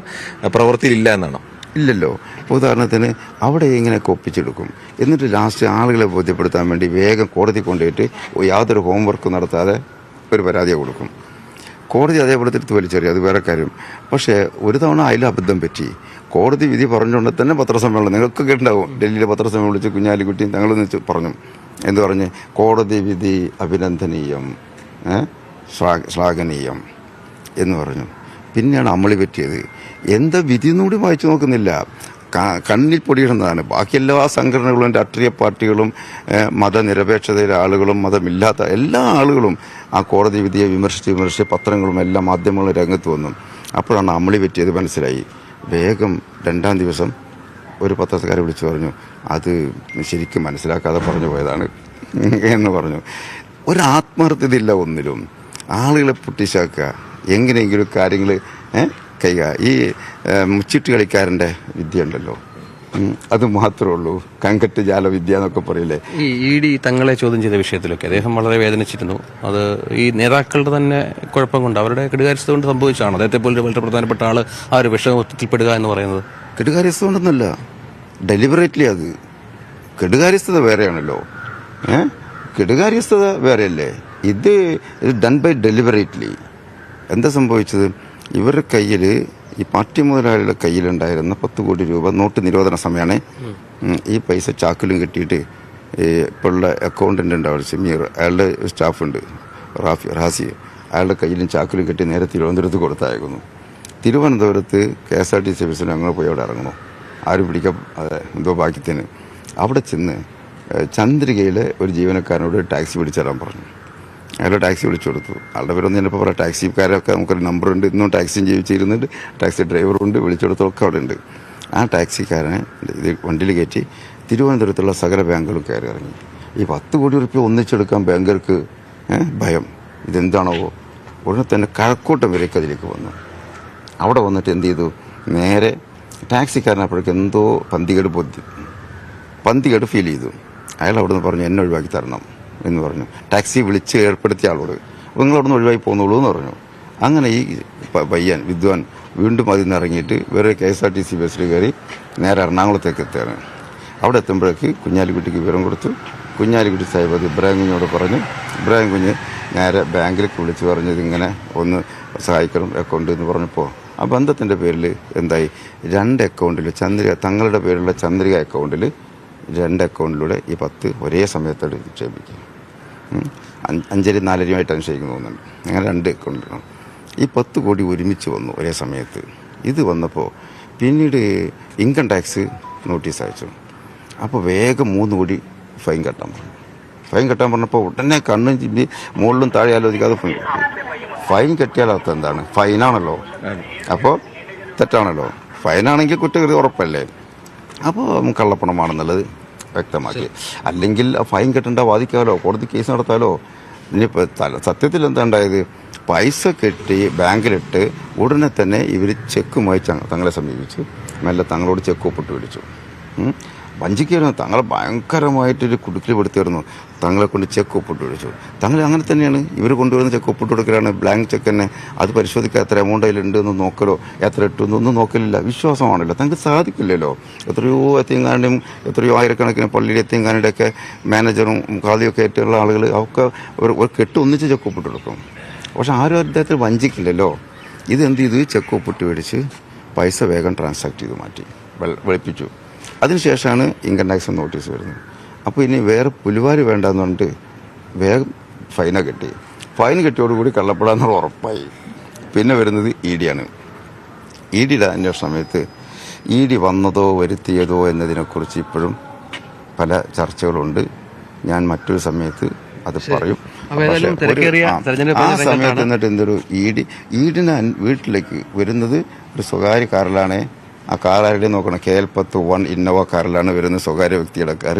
പ്രവൃത്തിയിലില്ല എന്നാണ്? ഇല്ലല്ലോ. ഉദാഹരണത്തിന് അവിടെ ഇങ്ങനെയൊക്കെ ഒപ്പിച്ചെടുക്കും. എന്നിട്ട് ലാസ്റ്റ് ആളുകളെ ബോധ്യപ്പെടുത്താൻ വേണ്ടി വേഗം കോടതി കൊണ്ടുപോയിട്ട് യാതൊരു ഹോംവർക്കും നടത്താതെ ഒരു പരാതിയെ കൊടുക്കും. കോടതി അതേപോലെ എടുത്ത് വലിച്ചെറിയും, അത് വേറെ കാര്യം. പക്ഷേ ഒരു തവണ അതിൽ അബദ്ധം പറ്റി. കോടതി വിധി പറഞ്ഞുകൊണ്ട് തന്നെ പത്രസമ്മേളനം നിങ്ങൾക്ക് കേട്ടിട്ടുണ്ടാവും. ഡൽഹിയിലെ പത്രസമ്മേളനം വിളിച്ച് കുഞ്ഞാലിക്കുട്ടി തങ്ങളെന്ന് പറഞ്ഞു. എന്ത് പറഞ്ഞ്? കോടതി വിധി അഭിനന്ദനീയം, ശ്ലാഘനീയം എന്ന് പറഞ്ഞു. പിന്നെയാണ് അമളി പറ്റിയത്. എന്താ വിധി കൂടി വായിച്ചു നോക്കുന്നില്ല, കണ്ണിൽ പൊടിയിടുന്നതാണ്. ബാക്കി എല്ലാ സംഘടനകളും, രാഷ്ട്രീയ പാർട്ടികളും, മതനിരപേക്ഷതയിലെ ആളുകളും, മതമില്ലാത്ത എല്ലാ ആളുകളും ആ കോടതി വിധിയെ വിമർശിച്ച് പത്രങ്ങളും എല്ലാ മാധ്യമങ്ങളും രംഗത്ത് വന്നു. അപ്പോഴാണ് അമളി പറ്റിയത് മനസ്സിലായി. വേഗം 2-ാം ദിവസം ഒരു പത്രക്കാരെ വിളിച്ചു പറഞ്ഞു, അത് ശരിക്കും മനസ്സിലാക്കാതെ പറഞ്ഞു പോയതാണ് എന്ന് പറഞ്ഞു. ഒരാത്മാർത്ഥതയില്ല ഒന്നിലും. ആളുകളെ പൊട്ടിച്ചാക്കുക, എങ്ങനെയെങ്കിലും കാര്യങ്ങൾ ഈ മുച്ചിട്ട് കളിക്കാരൻ്റെ വിദ്യ ഉണ്ടല്ലോ, അത് മാത്രമേ ഉള്ളൂ. കങ്കട്ട് ജാല വിദ്യ എന്നൊക്കെ പറയില്ലേ. ഈ ED തങ്ങളെ ചോദ്യം ചെയ്ത വിഷയത്തിലൊക്കെ അദ്ദേഹം വളരെ വേദനിച്ചിരുന്നു. അത് ഈ നേതാക്കളുടെ തന്നെ കുഴപ്പം കൊണ്ട്, അവരുടെ കെടുകാര്യസ്ഥ കൊണ്ട് സംഭവിച്ചാണ്. അദ്ദേഹത്തെ പോലെ വളരെ പ്രധാനപ്പെട്ട ആൾ ആ ഒരു വിഷയത്തിൽപ്പെടുക എന്ന് പറയുന്നത്. കെടുകാര്യസ്ഥ കൊണ്ടൊന്നുമല്ല, ഡെലിബറേറ്റ്ലി. അത് കെടുകാര്യസ്ഥത വേറെയാണല്ലോ. കെടുകാര്യസ്ഥത വേറെയല്ലേ, ഇത് ഡൺ ബൈ ഡെലിബറേറ്റ്ലി. എന്താ സംഭവിച്ചത്? ഇവരുടെ കയ്യിൽ, ഈ പാർട്ടി മുതലാളിയുടെ കയ്യിലുണ്ടായിരുന്ന 10 കോടി രൂപ നോട്ട് നിരോധന സമയമാണ്. ഈ പൈസ ചാക്കിലും കെട്ടിയിട്ട് ഇപ്പോഴുള്ള അക്കൗണ്ടൻ്റ് ഉണ്ട് അവിടെ, സമീർ, അയാളുടെ സ്റ്റാഫുണ്ട് റാസി, അയാളുടെ കയ്യിലും ചാക്കിലും കെട്ടി നേരെ തിരുവനന്തപുരത്ത് കൊടുത്തയക്കുന്നു. തിരുവനന്തപുരത്ത് KSRTC ബസ്സിന് അങ്ങനെ പോയി അവിടെ ഇറങ്ങണു. ആരും പിടിക്കാം എന്തോ ഭാഗ്യത്തിന്. അവിടെ ചെന്ന് ചന്ദ്രികയിലെ ഒരു ജീവനക്കാരനോട് ടാക്സി പിടിച്ചേരാൻ പറഞ്ഞു. അയാൾ ടാക്സി വിളിച്ചു കൊടുത്തു. ആളുടെ പേരൊന്നും ചിലപ്പോൾ പറയാം. ടാക്സിക്കാരൊക്കെ നമുക്കൊരു നമ്പറുണ്ട്, ഇന്നും ടാക്സിയും ജീവിച്ചിരുന്നുണ്ട്, ടാക്സി ഡ്രൈവറുണ്ട്, വിളിച്ചെടുത്തൊക്കെ അവിടെ ഉണ്ട്. ആ ടാക്സിക്കാരനെ ഇത് വണ്ടിയിൽ കയറ്റി തിരുവനന്തപുരത്തുള്ള സകല ബാങ്കുകളും കയറി ഇറങ്ങി. ഈ 10 കോടി റുപ്യ ഒന്നിച്ചെടുക്കാൻ ബാങ്കർക്ക് ഭയം. ഇതെന്താണോ? ഉടനെ തന്നെ കഴക്കൂട്ടം വരേക്ക് അതിലേക്ക് വന്നു. അവിടെ വന്നിട്ട് എന്ത് ചെയ്തു? നേരെ ടാക്സിക്കാരനപ്പോഴേക്ക് എന്തോ പന്തികേട് ഫീൽ ചെയ്തു. അയാൾ അവിടെ നിന്ന് പറഞ്ഞു, എന്നെ ഒഴിവാക്കി തരണം എന്ന് പറഞ്ഞു. ടാക്സി വിളിച്ച് ഏർപ്പെടുത്തിയ ആളോട്, നിങ്ങൾ അവിടെ നിന്ന് ഒഴിവായി പോകുന്നുള്ളൂ എന്ന് പറഞ്ഞു. അങ്ങനെ ഈ പയ്യൻ വിദ്വാൻ വീണ്ടും അതിൽ നിന്ന് ഇറങ്ങിയിട്ട് വേറെ KSRTC ബസ്സിൽ കയറി നേരെ എറണാകുളത്തേക്ക് എത്തുകയാണ്. അവിടെ എത്തുമ്പോഴേക്ക് കുഞ്ഞാലിക്കുട്ടിക്ക് വിവരം കൊടുത്തു. കുഞ്ഞാലിക്കുട്ടി സാഹിബ് അത് ഇബ്രാഹിം കുഞ്ഞോട് പറഞ്ഞു. ഇബ്രാഹിം കുഞ്ഞ് നേരെ ബാങ്കിലേക്ക് വിളിച്ച് പറഞ്ഞത് ഇങ്ങനെ ഒന്ന് സഹായിക്കണം അക്കൗണ്ട് എന്ന് പറഞ്ഞപ്പോൾ ആ ബന്ധത്തിൻ്റെ പേരിൽ എന്തായി 2 അക്കൗണ്ടിൽ തങ്ങളുടെ പേരിലുള്ള ചന്ദ്രിക അക്കൗണ്ടിൽ 2 അക്കൗണ്ടിലൂടെ ഈ 10 ഒരേ സമയത്തോട് നിക്ഷേപിക്കും. 5 4 ശരിക്കും തോന്നുന്നുണ്ട്. അങ്ങനെ 2 അക്കൗണ്ടിലാണ് ഈ 10 കോടി ഒരുമിച്ച് വന്നു ഒരേ സമയത്ത്. ഇത് വന്നപ്പോൾ പിന്നീട് ഇൻകം ടാക്സ് നോട്ടീസ് അയച്ചു. അപ്പോൾ വേഗം 3 കോടി ഫൈൻ കെട്ടാൻ പറഞ്ഞു. ഫൈൻ കെട്ടാൻ പറഞ്ഞപ്പോൾ ഉടനെ കണ്ണും ചിമ്മി മുകളിലും താഴെ ആലോചിക്കാതെ ഫൈൻ കെട്ടിയാലകത്ത് എന്താണ് ഫൈനാണല്ലോ, അപ്പോൾ തെറ്റാണല്ലോ. ഫൈനാണെങ്കിൽ കുറ്റകൃത്യം ഉറപ്പല്ലേ, അപ്പോൾ കള്ളപ്പണമാണെന്നുള്ളത് വ്യക്തമാക്കി. അല്ലെങ്കിൽ ഫൈൻ കെട്ടേണ്ട വാദിക്കാമല്ലോ, കോടതി കേസ് നടത്താമല്ലോ. ഇനിയിപ്പോൾ സത്യത്തിൽ എന്താ ഉണ്ടായത്, പൈസ കെട്ടി ബാങ്കിലിട്ട് ഉടനെ തന്നെ ഇവർ ചെക്കുമായി തങ്ങളെ സമീപിച്ചു. മെല്ലെ തങ്ങളോട് ചെക്ക് ഒപ്പിട്ട് മേടിച്ചു. വഞ്ചിക്കായിരുന്നു, തങ്ങളെ ഭയങ്കരമായിട്ടൊരു കുടുക്കിൽ പെടുത്തിയായിരുന്നു. തങ്ങളെ കൊണ്ട് ചെക്ക് ഒപ്പിട്ട് മേടിച്ചു. തങ്ങൾ അങ്ങനെ തന്നെയാണ് ഇവർ കൊണ്ടുവരുന്ന ചെക്ക് ഒപ്പിട്ട് കൊടുക്കലാണ്. ബ്ലാങ്ക് ചെക്ക് തന്നെ അത് പരിശോധിക്കുക, എത്ര എമൗണ്ട് അതിലുണ്ട് എന്ന് നോക്കലോ എത്ര ഇട്ടൊന്നും നോക്കലില്ല. വിശ്വാസമാണല്ലോ, തങ്ങൾക്ക് സാധിക്കില്ലല്ലോ. എത്രയോ എത്തിയങ്കാരുടെയും എത്രയോ ആയിരക്കണക്കിന് പള്ളിയിലെ എത്തിയങ്കാരുടെയൊക്കെ മാനേജറും ഖാദിയൊക്കെ ആയിട്ടുള്ള ആളുകൾ അവർക്ക് ഒരു കെട്ട് ഒന്നിച്ച് ചെക്ക് ഒപ്പിട്ട് കൊടുക്കും. പക്ഷെ ആരും അദ്ദേഹത്തിൽ വഞ്ചിക്കില്ലല്ലോ. ഇതെന്ത് ചെയ്തു, ചെക്ക് ഒപ്പിട്ട് മേടിച്ച് പൈസ വേഗം ട്രാൻസാക്ട് ചെയ്ത് മാറ്റി വെളുപ്പിച്ചു. അതിനുശേഷമാണ് ഇൻകം ടാക്സ് നോട്ടീസ് വരുന്നത്. അപ്പോൾ ഇനി വേറെ പുലിവാരി വേണ്ടെന്ന് പറഞ്ഞിട്ട് വേഗം ഫൈന കെട്ടി. ഫൈൻ കെട്ടിയോടുകൂടി കള്ളപ്പെടാന്നുള്ള ഉറപ്പായി. പിന്നെ വരുന്നത് ED ആണ്. EDയുടെ അന്വേഷണ സമയത്ത് ED വന്നതോ വരുത്തിയതോ എന്നതിനെക്കുറിച്ച് ഇപ്പോഴും പല ചർച്ചകളുണ്ട്. ഞാൻ മറ്റൊരു സമയത്ത് അത് പറയും. ആ സമയത്ത് എന്നിട്ട് എന്തൊരു ഈഡിന് വീട്ടിലേക്ക് വരുന്നത് ഒരു സ്വകാര്യ കാറിലാണ്. ആ കാറാരുടെ നോക്കണം, KL-10 ഇന്നോവ കാറിലാണ് വരുന്നത്. സ്വകാര്യ വ്യക്തിയുടെ കാർ.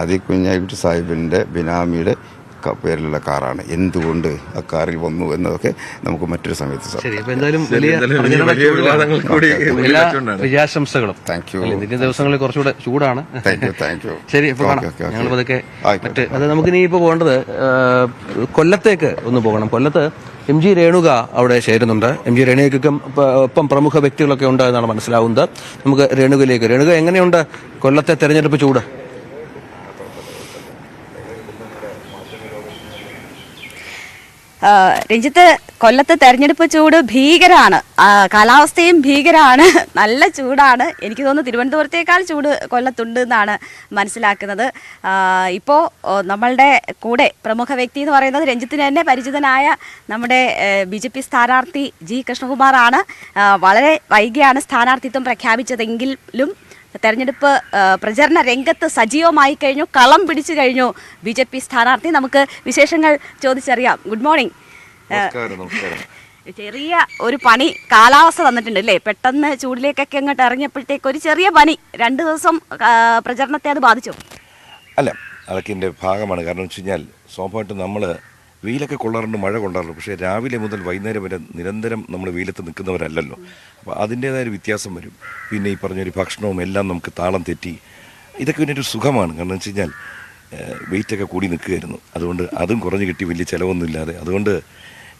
അത് കുഞ്ഞാലിക്കുട്ടി സാഹിബിൻ്റെ ബിനാമിയുടെ പേരിലുള്ള കാറാണ്. എന്തുകൊണ്ട് ആ കാറിൽ വന്നു എന്നതൊക്കെ നമുക്ക് മറ്റൊരു സമയത്ത് വിജയാശംസകളും. Thank you. ഇന്നത്തെ ദിവസങ്ങളിൽ കുറച്ചുകൂടെ ചൂടാണ്. Thank you. ശരി, ഇപ്പൊ ഞങ്ങൾ പതുക്കെ അത് നമുക്കിനി ഇപ്പൊ പോകേണ്ടത് കൊല്ലത്തേക്ക് ഒന്ന് പോകണം. കൊല്ലത്ത് MG രേണുക അവിടെ ചേരുന്നുണ്ട്. MG രേണുകയ്ക്കും ഒപ്പം പ്രമുഖ വ്യക്തികളൊക്കെ ഉണ്ട് എന്നാണ് മനസ്സിലാവുന്നത്. നമുക്ക് രേണുക എങ്ങനെയുണ്ട് കൊല്ലത്തെ തെരഞ്ഞെടുപ്പ് ചൂട്? രഞ്ജിത്ത്, കൊല്ലത്ത് തെരഞ്ഞെടുപ്പ് ചൂട് ഭീകരമാണ്. കാലാവസ്ഥയും ഭീകരമാണ്. നല്ല ചൂടാണ്. എനിക്ക് തോന്നുന്നു തിരുവനന്തപുരത്തേക്കാൾ ചൂട് കൊല്ലത്തുണ്ട് എന്നാണ് മനസ്സിലാക്കുന്നത്. ഇപ്പോൾ നമ്മളുടെ കൂടെ പ്രമുഖ വ്യക്തി എന്ന് പറയുന്നത് രഞ്ജിത്തിന് തന്നെ പരിചിതനായ നമ്മുടെ BJP സ്ഥാനാർത്ഥി G കൃഷ്ണകുമാറാണ്. വളരെ വൈകിയാണ് സ്ഥാനാർത്ഥിത്വം പ്രഖ്യാപിച്ചതെങ്കിലും തെരഞ്ഞെടുപ്പ് പ്രചരണ രംഗത്ത് സജീവമായി കഴിഞ്ഞു, കളം പിടിച്ചു കഴിഞ്ഞു BJP സ്ഥാനാർത്ഥി. നമുക്ക് വിശേഷങ്ങൾ ചോദിച്ചറിയാം. Good morning. ചെറിയ ഒരു പണി കാലാവസ്ഥ തന്നിട്ടുണ്ട് അല്ലേ? പെട്ടെന്ന് ചൂടിലേക്കൊക്കെ അങ്ങോട്ട് ഇറങ്ങിയപ്പോഴത്തേക്ക് ഒരു ചെറിയ പനി 2 ദിവസം പ്രചരണത്തെ അത് ബാധിച്ചു? അല്ല, അതൊക്കെ എൻ്റെ ഭാഗമാണ്. കാരണം വെച്ച് കഴിഞ്ഞാൽ സ്വാഭാവികമായിട്ടും നമ്മൾ വെയിലൊക്കെ കൊള്ളാറുണ്ട്, മഴ കൊള്ളാറുണ്ട്. പക്ഷേ രാവിലെ മുതൽ വൈകുന്നേരം വരെ നിരന്തരം നമ്മൾ വെയിലത്ത് നിൽക്കുന്നവരല്ലല്ലോ. അപ്പോൾ അതിൻ്റേതായ ഒരു വ്യത്യാസം വരും. പിന്നെ ഈ പറഞ്ഞൊരു ഭക്ഷണവും എല്ലാം നമുക്ക് താളം തെറ്റി. ഇതൊക്കെ പിന്നെ ഒരു സുഖമാണ്. കാരണം വെച്ച് കഴിഞ്ഞാൽ വെയിറ്റൊക്കെ കൂടി നിൽക്കുകയായിരുന്നു. അതുകൊണ്ട് അതും കുറഞ്ഞു കിട്ടി, വലിയ ചിലവൊന്നുമില്ലാതെ. അതുകൊണ്ട്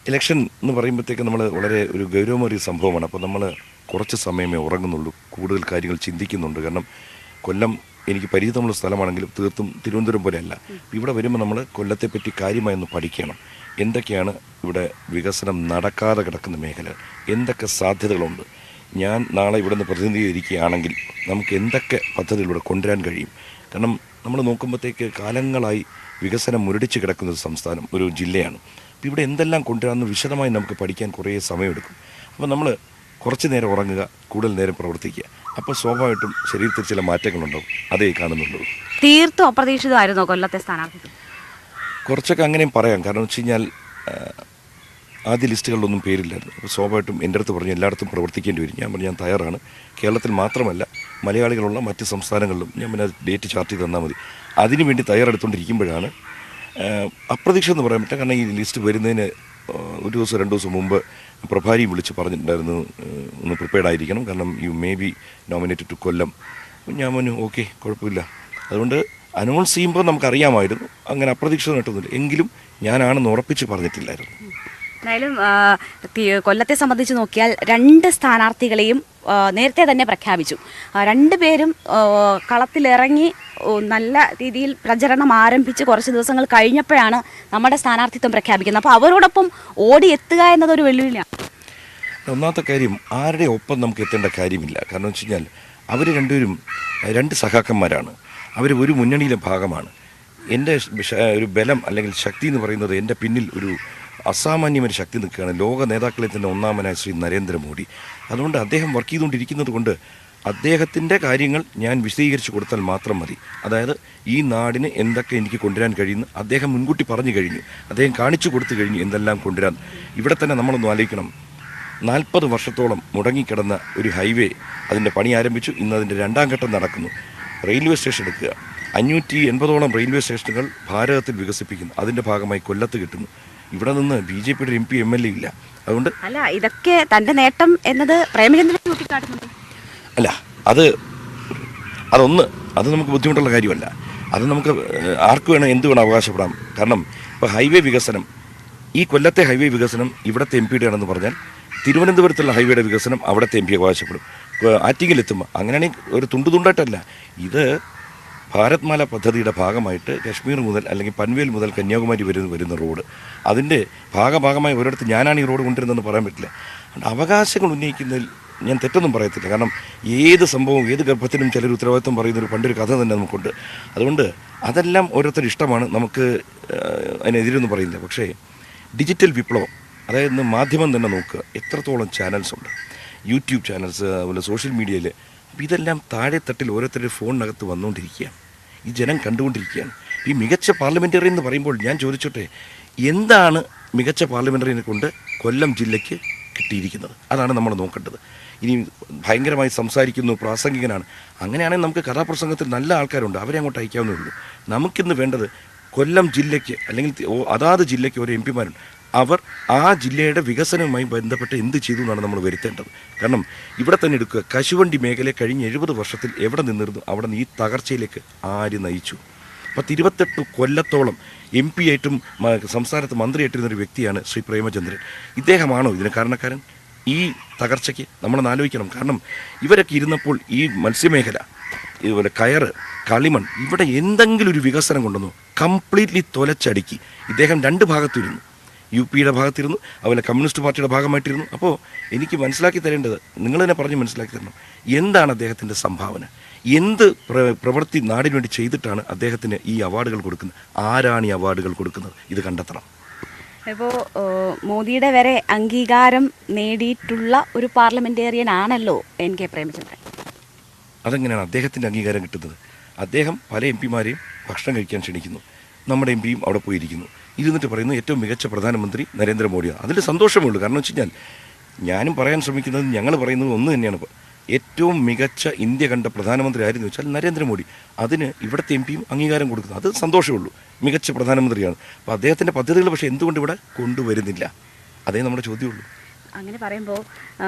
ഇലക്ഷൻ എന്ന് പറയുമ്പോഴത്തേക്ക് നമ്മൾ വളരെ ഒരു ഗൗരവമേറിയ സംഭവമാണ്. അപ്പോൾ നമ്മൾ കുറച്ച് സമയമേ ഉറങ്ങുന്നുള്ളൂ, കൂടുതൽ കാര്യങ്ങൾ ചിന്തിക്കുന്നുണ്ട്. കാരണം കൊല്ലം എനിക്ക് പരിചിതമുള്ള സ്ഥലമാണെങ്കിലും തീർത്തും തിരുവനന്തപുരം പോലെയല്ല. ഇവിടെ വരുമ്പോൾ നമ്മൾ കൊല്ലത്തെപ്പറ്റി കാര്യമായി ഒന്ന് പഠിക്കണം. എന്തൊക്കെയാണ് ഇവിടെ വികസനം നടക്കാതെ കിടക്കുന്ന മേഖല, എന്തൊക്കെ സാധ്യതകളുണ്ട്. ഞാൻ നാളെ ഇവിടെ നിന്ന് പ്രതിനിധീകരിക്കുകയാണെങ്കിൽ നമുക്ക് എന്തൊക്കെ പദ്ധതികളിലൂടെ കൊണ്ടുവരാൻ കഴിയും. കാരണം നമ്മൾ നോക്കുമ്പോഴത്തേക്ക് കാലങ്ങളായി വികസനം മുരടിച്ച് കിടക്കുന്ന ഒരു സംസ്ഥാനം, ഒരു ജില്ലയാണ്. അപ്പോൾ ഇവിടെ എന്തെല്ലാം കൊണ്ടുവരാമെന്ന് വിശദമായി നമുക്ക് പഠിക്കാൻ കുറേ സമയമെടുക്കും. അപ്പോൾ നമ്മൾ കുറച്ച് നേരം ഉറങ്ങുക, കൂടുതൽ നേരം പ്രവർത്തിക്കുക. അപ്പോൾ സ്വാഭാവികമായിട്ടും ശരീരത്തിൽ ചില മാറ്റങ്ങളുണ്ടാവും. അതേ കാണുന്നുള്ളൂ. തീർത്തും അപ്രതീക്ഷിതമായിരുന്നോ കൊല്ലത്തെ സ്ഥാനാർത്ഥി? കുറച്ചൊക്കെ അങ്ങനെയും പറയാം. കാരണം വെച്ച് കഴിഞ്ഞാൽ ആദ്യ ലിസ്റ്റുകളിലൊന്നും പേരില്ലായിരുന്നു. അപ്പോൾ സ്വാഭാവികമായിട്ടും എൻ്റെ അടുത്ത് പറഞ്ഞു എല്ലായിടത്തും പ്രവർത്തിക്കേണ്ടി വരും. ഞാൻ പറഞ്ഞു ഞാൻ തയ്യാറാണ്. കേരളത്തിൽ മാത്രമല്ല മലയാളികളുള്ള മറ്റ് സംസ്ഥാനങ്ങളിലും ഞാൻ പിന്നെ ഡേറ്റ് ചാർട്ട് ചെയ്ത് തന്നാൽ മതി. അതിനുവേണ്ടി തയ്യാറെടുത്തുകൊണ്ടിരിക്കുമ്പോഴാണ് അപ്രതീക്ഷിതം എന്ന് പറയാൻ പറ്റില്ല. കാരണം ഈ ലിസ്റ്റ് വരുന്നതിന് 1 ദിവസം 2 ദിവസം മുമ്പ് പ്രഭാരിയും വിളിച്ച് പറഞ്ഞിട്ടുണ്ടായിരുന്നു ഒന്ന് പ്രിപ്പയർഡ് ആയിരിക്കണം, കാരണം you may be nominated to Kollam. ഞാൻ പറഞ്ഞു ഓക്കെ, കുഴപ്പമില്ല. അതുകൊണ്ട് അനൗൺസ് ചെയ്യുമ്പോൾ നമുക്കറിയാമായിരുന്നു. അങ്ങനെ അപ്രതീക്ഷിതമായിട്ടൊന്നുമില്ല. എങ്കിലും ഞാനാണെന്ന് ഉറപ്പിച്ച് പറഞ്ഞിട്ടില്ലായിരുന്നു. എന്തായാലും കൊല്ലത്തെ സംബന്ധിച്ച് നോക്കിയാൽ 2 സ്ഥാനാർത്ഥികളെയും നേരത്തെ തന്നെ പ്രഖ്യാപിച്ചു. രണ്ടുപേരും കളത്തിലിറങ്ങി നല്ല രീതിയിൽ പ്രചരണം ആരംഭിച്ച് കുറച്ച് ദിവസങ്ങൾ കഴിഞ്ഞപ്പോഴാണ് നമ്മുടെ സ്ഥാനാർത്ഥിത്വം പ്രഖ്യാപിക്കുന്നത്. അപ്പോൾ അവരോടൊപ്പം ഓടിയെത്തുക എന്നതൊരു വെല്ലുവിളിയാണ്. ഒന്നാമത്തെ കാര്യം, ആരുടെ ഒപ്പം നമുക്ക് എത്തേണ്ട കാര്യമില്ല. കാരണം വെച്ച് കഴിഞ്ഞാൽ അവർ രണ്ടുപേരും രണ്ട് സഖാക്കന്മാരാണ്. അവർ ഒരു മുന്നണിയിലെ ഭാഗമാണ്. എൻ്റെ ഒരു ബലം അല്ലെങ്കിൽ ശക്തി എന്ന് പറയുന്നത് എൻ്റെ പിന്നിൽ ഒരു അസാമാന്യമൊരു ശക്തി നിൽക്കുകയാണ്. ലോക നേതാക്കളിൽ തന്നെ ഒന്നാമനായ ശ്രീ നരേന്ദ്രമോദി. അതുകൊണ്ട് അദ്ദേഹം വർക്ക് ചെയ്തുകൊണ്ടിരിക്കുന്നത് കൊണ്ട് അദ്ദേഹത്തിൻ്റെ കാര്യങ്ങൾ ഞാൻ വിശദീകരിച്ച് കൊടുത്താൽ മാത്രം മതി. അതായത് ഈ നാടിന് എന്തൊക്കെ എനിക്ക് കൊണ്ടുവരാൻ കഴിയുന്നു അദ്ദേഹം മുൻകൂട്ടി പറഞ്ഞു കഴിഞ്ഞു, അദ്ദേഹം കാണിച്ചു കൊടുത്തു കഴിഞ്ഞു എന്തെല്ലാം കൊണ്ടുവരാൻ. ഇവിടെ തന്നെ നമ്മളൊന്ന് ആലോചിക്കണം, 40 വർഷത്തോളം മുടങ്ങിക്കിടന്ന ഒരു ഹൈവേ അതിൻ്റെ പണി ആരംഭിച്ചു. ഇന്ന് അതിൻ്റെ 2ാം ഘട്ടം നടക്കുന്നു. റെയിൽവേ സ്റ്റേഷൻ എടുക്കുക, 580ഓളം റെയിൽവേ സ്റ്റേഷനുകൾ ഭാരതത്തിൽ വികസിപ്പിക്കുന്നു. അതിൻ്റെ ഭാഗമായി കൊല്ലത്ത് കിട്ടുന്നു. ഇവിടെ നിന്ന് BJPയുടെ MP MLA ഇല്ല. അതുകൊണ്ട് അല്ല, ഇതൊക്കെ തൻ്റെ നേട്ടം എന്നത് പ്രേമചന്ദ്രൻ ചൂണ്ടിക്കാട്ടുന്നുണ്ട്. അല്ല, അത് നമുക്ക് ബുദ്ധിമുട്ടുള്ള കാര്യമല്ല. അത് നമുക്ക് ആർക്ക് വേണം എന്ത് വേണം അവകാശപ്പെടാം. കാരണം ഇപ്പോൾ ഹൈവേ വികസനം, ഈ കൊല്ലത്തെ ഹൈവേ വികസനം ഇവിടുത്തെ MP ആണെന്ന് പറഞ്ഞാൽ തിരുവനന്തപുരത്തുള്ള ഹൈവേയുടെ വികസനം അവിടുത്തെ MP അവകാശപ്പെടും. ആറ്റിങ്ങിലെത്തുമ്പോൾ അങ്ങനെയാണെങ്കിൽ ഒരു തുണ്ടായിട്ടല്ല, ഇത് ഭാരത്മാല പദ്ധതിയുടെ ഭാഗമായിട്ട് കശ്മീർ മുതൽ അല്ലെങ്കിൽ പൻവേൽ മുതൽ കന്യാകുമാരി വരുന്ന റോഡ്, അതിൻ്റെ ഭാഗമായി ഒരിടത്ത് ഞാനാണ് ഈ റോഡ് കൊണ്ടുവരുന്നതെന്ന് പറയാൻ പറ്റില്ല. അവകാശങ്ങൾ ഉന്നയിക്കുന്നതിൽ ഞാൻ തെറ്റൊന്നും പറയത്തില്ല. കാരണം ഏത് സംഭവവും ഏത് ഗർഭത്തിനും ചിലർ ഉത്തരവാദിത്വം പറയുന്നൊരു പണ്ടൊരു കഥ തന്നെ നമുക്കുണ്ട്. അതുകൊണ്ട് അതെല്ലാം ഓരോരുത്തർ ഇഷ്ടമാണ്, നമുക്ക് അതിനെതിരൊന്നും പറയുന്നില്ല. പക്ഷേ ഡിജിറ്റൽ വിപ്ലവം, അതായത് മാധ്യമം തന്നെ നോക്കുക, എത്രത്തോളം ചാനൽസ് ഉണ്ട്, യൂട്യൂബ് ചാനൽസ്, അതുപോലെ സോഷ്യൽ മീഡിയയിൽ. അപ്പോൾ ഇതെല്ലാം താഴെത്തട്ടിൽ ഓരോരുത്തരുടെ ഫോണിനകത്ത് വന്നുകൊണ്ടിരിക്കുകയാണ്. ഈ ജനം കണ്ടുകൊണ്ടിരിക്കുകയാണ്. ഈ മികച്ച പാർലമെൻറ്ററിയൻ എന്ന് പറയുമ്പോൾ ഞാൻ ചോദിച്ചോട്ടെ, എന്താണ് മികച്ച പാർലമെൻറ്ററിയനെ കൊണ്ട് കൊല്ലം ജില്ലയ്ക്ക് കിട്ടിയിരിക്കുന്നത്? അതാണ് നമ്മൾ നോക്കേണ്ടത്. ഇനി ഭയങ്കരമായി സംസാരിക്കുന്നു, പ്രാസംഗികനാണ്, അങ്ങനെയാണെങ്കിൽ നമുക്ക് കഥാപ്രസംഗത്തിൽ നല്ല ആൾക്കാരുണ്ട്, അവരെ അങ്ങോട്ട് അയക്കാവുന്നേ ഉള്ളൂ. നമുക്കിന്ന് വേണ്ടത് കൊല്ലം ജില്ലയ്ക്ക് അല്ലെങ്കിൽ അതാത് ജില്ലയ്ക്ക് ഒരു MP മാരുണ്ട്, അവർ ആ ജില്ലയുടെ വികസനവുമായി ബന്ധപ്പെട്ട് എന്ത് ചെയ്തു എന്നാണ് നമ്മൾ വരുത്തേണ്ടത്. കാരണം ഇവിടെ തന്നെ എടുക്കുക, കശുവണ്ടി മേഖലയെ കഴിഞ്ഞ 70 വർഷത്തിൽ എവിടെ നിന്നിരുന്നു, അവിടെ നിന്ന് ഈ തകർച്ചയിലേക്ക് ആര് നയിച്ചു? 28 കൊല്ലത്തോളം MP ആയിട്ടും സംസ്ഥാനത്ത് മന്ത്രിയായിട്ടിരുന്നൊരു വ്യക്തിയാണ് ശ്രീ പ്രേമചന്ദ്രൻ. ഇദ്ദേഹമാണോ ഇതിന് കാരണക്കാരൻ? ഈ തകർച്ചയ്ക്ക് നമ്മളൊന്ന് ആലോചിക്കണം. കാരണം ഇവരൊക്കെ ഇരുന്നപ്പോൾ ഈ മത്സ്യമേഖല, ഇതുപോലെ കയറ്, കളിമൺ, ഇവിടെ എന്തെങ്കിലും ഒരു വികസനം കൊണ്ടുവന്നു കംപ്ലീറ്റ്ലി തൊലച്ചടുക്കി. ഇദ്ദേഹം 2 ഭാഗത്തിരുന്നു, UPയുടെ ഭാഗത്തിരുന്നു, അതുപോലെ കമ്മ്യൂണിസ്റ്റ് പാർട്ടിയുടെ ഭാഗമായിട്ടിരുന്നു. അപ്പോൾ എനിക്ക് മനസ്സിലാക്കി തരേണ്ടത്, നിങ്ങൾ തന്നെ പറഞ്ഞ് മനസ്സിലാക്കി തരണം, എന്താണ് അദ്ദേഹത്തിൻ്റെ സംഭാവന, എന്ത് പ്രവൃത്തി നാടിന് വേണ്ടി ചെയ്തിട്ടാണ് അദ്ദേഹത്തിന് ഈ അവാർഡുകൾ കൊടുക്കുന്നത്, ആരാണ് ഈ അവാർഡുകൾ കൊടുക്കുന്നത്, ഇത് കണ്ടെത്തണം. ഇപ്പോൾ മോദിയുടെ വരെ അംഗീകാരം നേടിയിട്ടുള്ള ഒരു പാർലമെന്റേറിയൻ ആണല്ലോ NK പ്രേമചന്ദ്രൻ. അതെങ്ങനെയാണ് അദ്ദേഹത്തിൻ്റെ അംഗീകാരം കിട്ടുന്നത്? അദ്ദേഹം പല MP മാരെയും ഭക്ഷണം കഴിക്കാൻ ക്ഷണിക്കുന്നു, നമ്മുടെ MP അവിടെ പോയിരിക്കുന്നു, ഇരുന്നിട്ട് പറയുന്നു ഏറ്റവും മികച്ച പ്രധാനമന്ത്രി നരേന്ദ്രമോദിയാണ്. അതിൽ സന്തോഷമേ ഉള്ളൂ. കാരണം വെച്ച് കഴിഞ്ഞാൽ ഞാനും പറയാൻ ശ്രമിക്കുന്നത്, ഞങ്ങൾ പറയുന്നത് ഒന്ന് തന്നെയാണ്. ഏറ്റവും മികച്ച ഇന്ത്യ കണ്ട പ്രധാനമന്ത്രി ആരെന്ന് വെച്ചാൽ നരേന്ദ്രമോദി. അതിന് ഇവിടുത്തെ MP അംഗീകാരം കൊടുക്കുന്നു, അത് സന്തോഷമേ ഉള്ളൂ. മികച്ച പ്രധാനമന്ത്രിയാണ്. അപ്പോൾ അദ്ദേഹത്തിൻ്റെ പദ്ധതികൾ പക്ഷേ എന്തുകൊണ്ട് ഇവിടെ കൊണ്ടുവരുന്നില്ല? അതേ നമ്മുടെ ചോദ്യമുള്ളൂ. അങ്ങനെ പറയുമ്പോൾ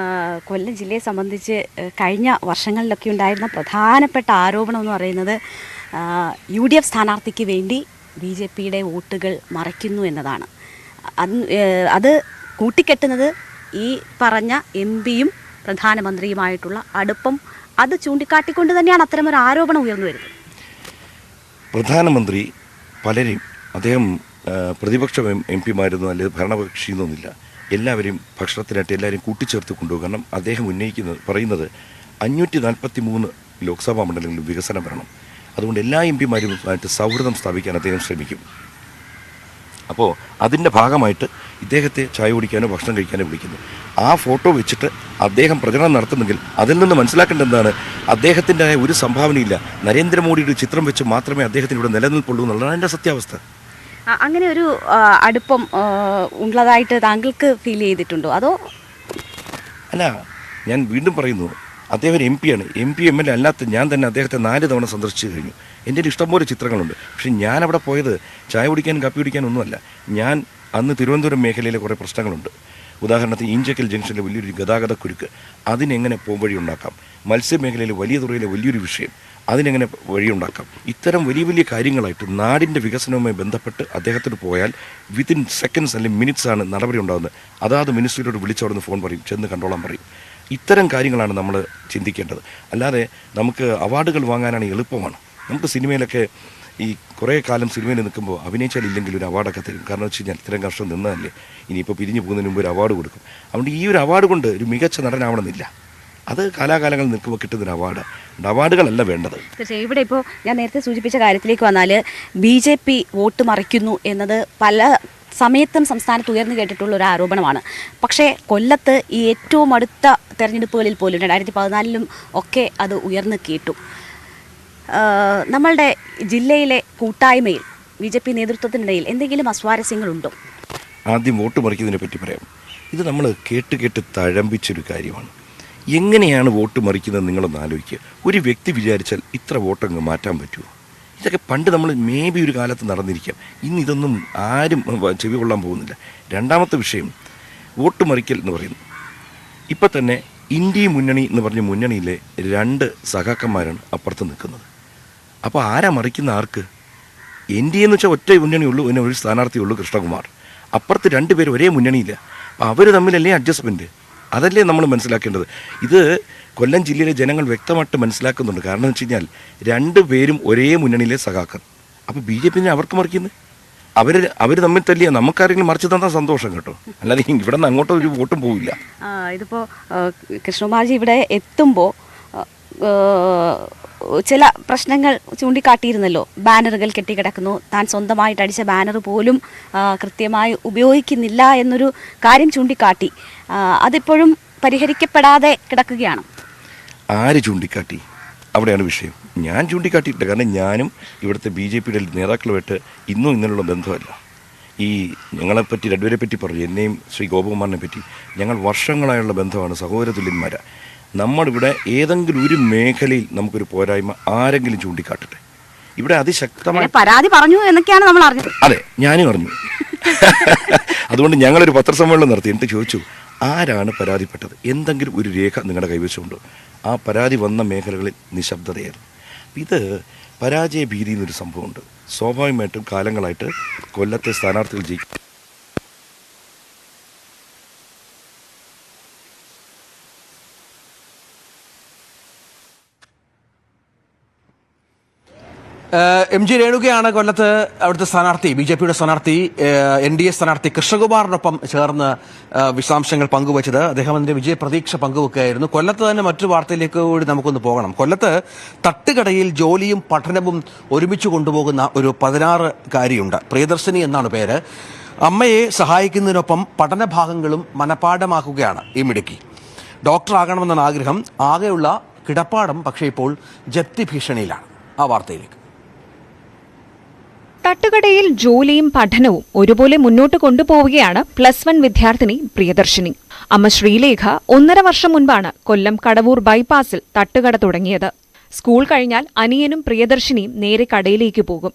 കൊല്ലം ജില്ലയെ സംബന്ധിച്ച് കഴിഞ്ഞ വർഷങ്ങളിലൊക്കെ ഉണ്ടായിരുന്ന പ്രധാനപ്പെട്ട ആരോപണം എന്ന് പറയുന്നത് UDF സ്ഥാനാർത്ഥിക്ക് വേണ്ടി BJPയുടെ വോട്ടുകൾ മറയ്ക്കുന്നു എന്നതാണ്. അത് കൂട്ടിക്കെട്ടുന്നത് ഈ പറഞ്ഞ MPയും പ്രധാനമന്ത്രിയുമായിട്ടുള്ള അടുപ്പം, അത് ചൂണ്ടിക്കാട്ടിക്കൊണ്ട് തന്നെയാണ് അത്തരമൊരു ആരോപണം ഉയർന്നു വരുന്നത്. പ്രധാനമന്ത്രി പലരെയും, അദ്ദേഹം പ്രതിപക്ഷ MP മാരൊന്നും അല്ലെങ്കിൽ ഭരണപക്ഷിയൊന്നുമില്ല, എല്ലാവരെയും ഭക്ഷണത്തിനായിട്ട് എല്ലാവരെയും കൂട്ടിച്ചേർത്ത് കൊണ്ടുപോകും. കാരണം അദ്ദേഹം പറയുന്നത് 543 ലോക്സഭാ മണ്ഡലങ്ങളിൽ വികസനം വരണം. അതുകൊണ്ട് എല്ലാ MP മാരുമായിട്ട് സൗഹൃദം സ്ഥാപിക്കാൻ അദ്ദേഹം ശ്രമിക്കും. അപ്പോൾ അതിൻ്റെ ഭാഗമായിട്ട് ഇദ്ദേഹത്തെ ചായ കുടിക്കാനോ ഭക്ഷണം കഴിക്കാനോ വിളിക്കുന്നു. ആ ഫോട്ടോ വെച്ചിട്ട് അദ്ദേഹം പ്രചരണം നടത്തുന്നെങ്കിൽ അതിൽ നിന്ന് മനസ്സിലാക്കേണ്ടത് എന്താണ്? അദ്ദേഹത്തിൻ്റെ ഒരു സംഭാവനയില്ല. നരേന്ദ്രമോദിയുടെ ചിത്രം വെച്ച് മാത്രമേ അദ്ദേഹത്തിന് ഇവിടെ നിലനിൽപ്പുള്ളൂ എന്നുള്ളതാണ് അതിൻ്റെ സത്യാവസ്ഥ. അങ്ങനെ ഒരു അടുപ്പം ഉള്ളതായിട്ട് താങ്കൾക്ക് ഫീൽ ചെയ്തിട്ടുണ്ടോ? അതോ അല്ല, ഞാൻ വീണ്ടും പറയുന്നു, അദ്ദേഹം ഒരു MP ആണ്. MP MLA അല്ലാത്ത ഞാൻ തന്നെ അദ്ദേഹത്തെ 4 തവണ സന്ദർശിച്ചു കഴിഞ്ഞു. എൻ്റെ ഇഷ്ടംപോലെ ചിത്രങ്ങളുണ്ട്. പക്ഷേ ഞാൻ അവിടെ പോയത് ചായ കുടിക്കാനും കാപ്പി കുടിക്കാനും ഒന്നുമല്ല. ഞാൻ അന്ന് തിരുവനന്തപുരം മേഖലയിലെ കുറേ പ്രശ്നങ്ങളുണ്ട്. ഉദാഹരണത്തിന് ഈഞ്ചക്കൽ ജംഗ്ഷനിലെ വലിയൊരു ഗതാഗത കുരുക്ക്, അതിനെങ്ങനെ പോംവഴി ഉണ്ടാക്കാം. മത്സ്യമേഖലയിലെ വലിയ തുറയിലെ വലിയൊരു വിഷയം, അതിനെങ്ങനെ വഴിയുണ്ടാക്കാം. ഇത്തരം വലിയ വലിയ കാര്യങ്ങളായിട്ട് നാടിൻ്റെ വികസനവുമായി ബന്ധപ്പെട്ട് അദ്ദേഹത്തിന് പോയാൽ വിത്തിൻ സെക്കൻഡ്സ് അല്ലെങ്കിൽ മിനിറ്റ്സ് ആണ് നടപടി ഉണ്ടാകുന്നത്. അതാത് മിനിസ്ട്രിയോട് വിളിച്ചവിടുന്ന് ഫോൺ പറയും, ചെന്ന് കണ്ടോളാൻ പറയും. ഇത്തരം കാര്യങ്ങളാണ് നമ്മൾ ചിന്തിക്കേണ്ടത്. അല്ലാതെ നമുക്ക് അവാർഡുകൾ വാങ്ങാനാണ് എളുപ്പമാണ്. നമുക്ക് സിനിമയിലൊക്കെ ഈ കുറേ കാലം സിനിമയിൽ നിൽക്കുമ്പോൾ അഭിനയിച്ചാലില്ലെങ്കിൽ ഒരു അവാർഡൊക്കെ തരും. കാരണം വെച്ച് കഴിഞ്ഞാൽ ഇത്തരം കർഷകർ നിന്നതല്ലേ, ഇനിയിപ്പോൾ പിരിഞ്ഞു പോകുന്നതിന് മുമ്പ് ഒരു അവാർഡ് കൊടുക്കും. അതുകൊണ്ട് ഈ ഒരു അവാർഡ് കൊണ്ട് ഒരു മികച്ച നടനാവണമെന്നില്ല. അത് കാലാകാലങ്ങൾ നിൽക്കുമ്പോൾ കിട്ടുന്നൊരു അവാർഡുകളല്ല വേണ്ടത്. തീർച്ചയായും ഇവിടെ ഇപ്പോൾ ഞാൻ നേരത്തെ സൂചിപ്പിച്ച കാര്യത്തിലേക്ക് വന്നാൽ BJP വോട്ട് മറിക്കുന്നു എന്നത് പല സമയത്തും സംസ്ഥാനത്ത് ഉയർന്നു കേട്ടിട്ടുള്ള ഒരു ആരോപണമാണ്. പക്ഷേ കൊല്ലത്ത് ഈ ഏറ്റവും അടുത്ത തെരഞ്ഞെടുപ്പുകളിൽ പോലും 2014 ഒക്കെ അത് ഉയർന്നു കേട്ടു. നമ്മളുടെ ജില്ലയിലെ കൂട്ടായ്മയിൽ BJP നേതൃത്വത്തിനിടയിൽ എന്തെങ്കിലും അസ്വാരസ്യങ്ങളുണ്ടോ? ആദ്യം വോട്ട് മറിക്കുന്നതിനെ പറ്റി പറയാം. ഇത് നമ്മൾ കേട്ട് തഴമ്പിച്ചൊരു കാര്യമാണ്. എങ്ങനെയാണ് വോട്ട് മറിക്കുന്നത് നിങ്ങളൊന്ന് ആലോചിക്കുക. ഒരു വ്യക്തി വിചാരിച്ചാൽ ഇത്ര വോട്ടങ്ങ് മാറ്റാൻ പറ്റുമോ? ഇതൊക്കെ പണ്ട് നമ്മൾ മേബി ഒരു കാലത്ത് നടന്നിരിക്കാം. ഇന്ന് ഇതൊന്നും ആരും ചെവി കൊള്ളാൻ പോകുന്നില്ല. രണ്ടാമത്തെ വിഷയം വോട്ട് മറിക്കൽ എന്ന് പറയുന്നത്. ഇപ്പം തന്നെ ഇന്ത്യ മുന്നണി എന്ന് പറഞ്ഞ മുന്നണിയിലെ 2 സഖാക്കന്മാരാണ് അപ്പുറത്ത് നിൽക്കുന്നത്. അപ്പോൾ ആരാ മറിക്കുന്ന ആർക്ക്? NDA എന്ന് വെച്ചാൽ ഒറ്റ മുന്നണിയുള്ളൂ, പിന്നെ ഒരു സ്ഥാനാർത്ഥിയുള്ളൂ, കൃഷ്ണകുമാർ. അപ്പുറത്ത് 2 പേര് ഒരേ മുന്നണിയില്ല. അപ്പോൾ അവർ തമ്മിലല്ലേ അഡ്ജസ്റ്റ്മെൻറ്റ്? അതല്ലേ നമ്മൾ മനസ്സിലാക്കേണ്ടത്. ഇത് കൊല്ലം ജില്ലയിലെ ജനങ്ങൾ വ്യക്തമായിട്ട് മനസ്സിലാക്കുന്നുണ്ട്. കാരണം എന്ന് വെച്ച് കഴിഞ്ഞാൽ 2 പേരും ഒരേ മുന്നണിയിലെ സഖാക്കൾ. അപ്പോൾ BJP അവർക്ക് മറിക്കുന്നത് അവർ തമ്മിൽ തല്ലിയാൽ നമുക്കാരെങ്കിലും മറിച്ച് തന്നാൽ സന്തോഷം കേട്ടോ. അല്ലാതെ ഇവിടെ നിന്ന് അങ്ങോട്ടും ഒരു വോട്ടും പോവില്ല. ഇതിപ്പോൾ കൃഷ്ണകുമാർജി ഇവിടെ എത്തുമ്പോൾ ചില പ്രശ്നങ്ങൾ ചൂണ്ടിക്കാട്ടിയിരുന്നല്ലോ. ബാനറുകൾ കെട്ടിക്കിടക്കുന്നു, താൻ സ്വന്തമായിട്ട് അടിച്ച ബാനർ പോലും കൃത്യമായി ഉപയോഗിക്കുന്നില്ല എന്നൊരു കാര്യം ചൂണ്ടിക്കാട്ടി. അതിപ്പോഴും പരിഹരിക്കപ്പെടാതെ കിടക്കുകയാണ്. ആര് ചൂണ്ടിക്കാട്ടി? അവിടെയാണ് വിഷയം. ഞാൻ ചൂണ്ടിക്കാട്ടിയിട്ടില്ല. കാരണം ഞാനും ഇവിടുത്തെ BJPയുടെ നേതാക്കളുമായിട്ട് ഇന്നും ഇങ്ങനെയുള്ള ബന്ധമല്ല. ഈ ഞങ്ങളെപ്പറ്റി 2 പേരെ പറ്റി പറഞ്ഞു, എന്നെയും ശ്രീ ഗോപകുമാറിനെ പറ്റി. ഞങ്ങൾ വർഷങ്ങളായുള്ള ബന്ധമാണ്, സഹോദര തുല്യന്മാരാണ്. നമ്മളിവിടെ ഏതെങ്കിലും ഒരു മേഖലയിൽ നമുക്കൊരു പോരായ്മ ആരെങ്കിലും ചൂണ്ടിക്കാട്ടട്ടെ. ഇവിടെ അതിശക്തമായി പരാതി പറഞ്ഞു എന്നൊക്കെയാണ് നമ്മൾ അറിഞ്ഞത്. അതെ, ഞാനും അറിഞ്ഞു. അതുകൊണ്ട് ഞങ്ങളൊരു പത്രസമ്മേളനം നടത്തി. എന്നിട്ട് ചോദിച്ചു, ആരാണ് പരാതിപ്പെട്ടത്? എന്തെങ്കിലും ഒരു രേഖ നിങ്ങളുടെ കൈവശമുണ്ടോ? ആ പരാതി വന്ന മേഖലകളിൽ നിശബ്ദതയായിരുന്നു. ഇത് പരാജയ ഭീതി എന്നൊരു സംഭവമുണ്ട്. സ്വാഭാവികമായിട്ടും കാലങ്ങളായിട്ട് കൊല്ലത്തെ സ്ഥാനാർത്ഥികൾ ജയിക്കും. MG രേണുകയാണ് കൊല്ലത്ത് അവിടുത്തെ സ്ഥാനാർത്ഥി, BJPയുടെ സ്ഥാനാർത്ഥി, NDA സ്ഥാനാർത്ഥി കൃഷ്ണകുമാറിനൊപ്പം ചേർന്ന് വിശദാംശങ്ങൾ പങ്കുവച്ചത്. അദ്ദേഹം അതിന്റെ വിജയപ്രതീക്ഷ പങ്കുവെക്കുകയായിരുന്നു. കൊല്ലത്ത് തന്നെ മറ്റൊരു വാർത്തയിലേക്ക് കൂടി നമുക്കൊന്ന് പോകണം. കൊല്ലത്ത് തട്ടുകടയിൽ ജോലിയും പഠനവും ഒരുമിച്ച് കൊണ്ടുപോകുന്ന ഒരു 16-കാരിയുണ്ട്. പ്രിയദർശിനി എന്നാണ് പേര്. അമ്മയെ സഹായിക്കുന്നതിനൊപ്പം പഠനഭാഗങ്ങളും മനഃപ്പാഠമാക്കുകയാണ് ഈ മിടുക്കി. ഡോക്ടറാകണമെന്നാണ് ആഗ്രഹം. ആകെയുള്ള കിടപ്പാടം പക്ഷേ ഇപ്പോൾ ജപ്തി ഭീഷണിയിലാണ്. ആ വാർത്തയിലേക്ക്. തട്ടുകടയിൽ ജോലിയും പഠനവും ഒരുപോലെ മുന്നോട്ട് കൊണ്ടുപോവുകയാണ് +1 വിദ്യാർത്ഥിനി പ്രിയദർശിനി. അമ്മ ശ്രീലേഖ 1.5 വർഷം മുൻപാണ് കൊല്ലം കടവൂർ ബൈപ്പാസിൽ തട്ടുകട തുടങ്ങിയത്. സ്കൂൾ കഴിഞ്ഞാൽ അനിയനും പ്രിയദർശിനിയും നേരെ കടയിലേക്ക് പോകും.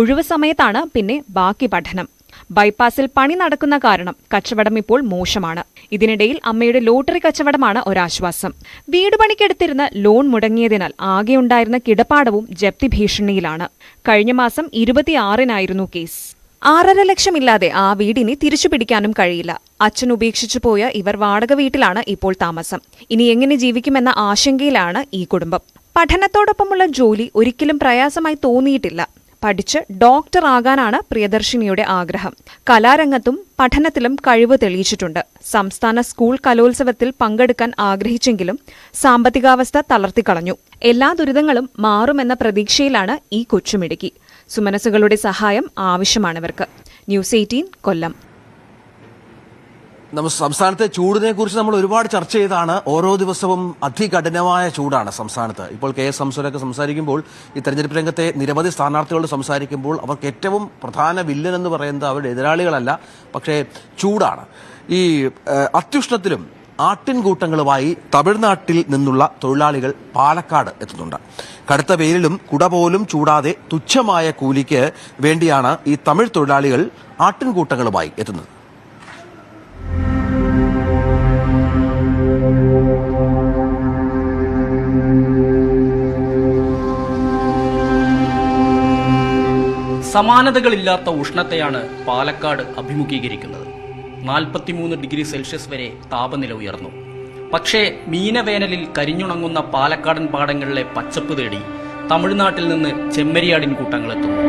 ഒഴിവു സമയത്താണ് പിന്നെ ബാക്കി പഠനം. ബൈപ്പാസിൽ പണി നടക്കുന്ന കാരണം കച്ചവടം ഇപ്പോൾ മോശമാണ്. ഇതിനിടയിൽ അമ്മയുടെ ലോട്ടറി കച്ചവടമാണ് ഒരാശ്വാസം. വീട് പണിക്കെടുത്തിരുന്ന ലോൺ മുടങ്ങിയതിനാൽ ആകെയുണ്ടായിരുന്ന കിടപ്പാടവും ജപ്തി ഭീഷണിയിലാണ്. കഴിഞ്ഞ മാസം 26-നായിരുന്നു കേസ്. 6.5 ലക്ഷമില്ലാതെ ആ വീടിനെ തിരിച്ചുപിടിക്കാനും കഴിയില്ല. അച്ഛൻ ഉപേക്ഷിച്ചു പോയ ഇവർ വാടക വീട്ടിലാണ് ഇപ്പോൾ താമസം. ഇനി എങ്ങനെ ജീവിക്കുമെന്ന ആശങ്കയിലാണ് ഈ കുടുംബം. പഠനത്തോടൊപ്പമുള്ള ജോലി ഒരിക്കലും പ്രയാസമായി തോന്നിയിട്ടില്ല. പഠിച്ച് ഡോക്ടർ ആകാനാണ് പ്രിയദർശിനിയുടെ ആഗ്രഹം. കലാരംഗത്തും പഠനത്തിലും കഴിവ് തെളിയിച്ചിട്ടുണ്ട്. സംസ്ഥാന സ്കൂൾ കലോത്സവത്തിൽ പങ്കെടുക്കാൻ ആഗ്രഹിച്ചെങ്കിലും സാമ്പത്തികാവസ്ഥ തളർത്തിക്കളഞ്ഞു. എല്ലാ ദുരിതങ്ങളും മാറുമെന്ന പ്രതീക്ഷയിലാണ് ഈ കൊച്ചുമിടുക്കി. സുമനസുകളുടെ സഹായം ആവശ്യമാണിവർക്ക്. ന്യൂസ് 18 കൊല്ലം. സംസ്ഥാനത്തെ ചൂടിനെ കുറിച്ച് നമ്മൾ ഒരുപാട് ചർച്ച ചെയ്താണ്. ഓരോ ദിവസവും അതികഠിനമായ ചൂടാണ് സംസ്ഥാനത്ത്. ഇപ്പോൾ KS സംസുരൊക്കെ സംസാരിക്കുമ്പോൾ, ഈ തെരഞ്ഞെടുപ്പ് രംഗത്തെ നിരവധി സ്ഥാനാർത്ഥികളോട് സംസാരിക്കുമ്പോൾ അവർക്ക് ഏറ്റവും പ്രധാന വില്ലൻ എന്ന് പറയുന്നത് അവരുടെ എതിരാളികളല്ല, പക്ഷേ ചൂടാണ്. ഈ അത്യുഷ്ണത്തിലും ആട്ടിൻകൂട്ടങ്ങളുമായി തമിഴ്നാട്ടിൽ നിന്നുള്ള തൊഴിലാളികൾ പാലക്കാട് എത്തുന്നുണ്ട്. കടുത്ത വെയിലിലും കുട പോലും ചൂടാതെ തുച്ഛമായ കൂലിക്ക് വേണ്ടിയാണ് ഈ തമിഴ് തൊഴിലാളികൾ ആട്ടിൻകൂട്ടങ്ങളുമായി എത്തുന്നത്. സമാനതകളില്ലാത്ത ഉഷ്ണത്തെയാണ് പാലക്കാട് അഭിമുഖീകരിക്കുന്നത്. 43 ഡിഗ്രി സെൽഷ്യസ് വരെ താപനില ഉയർന്നു. പക്ഷേ മീനവേനലിൽ കരിഞ്ഞുണങ്ങുന്ന പാലക്കാടൻ പാടങ്ങളിലെ പച്ചപ്പ് തേടി തമിഴ്നാട്ടിൽ നിന്ന് ചെമ്മരിയാടിൻ കൂട്ടങ്ങളെത്തുന്നു.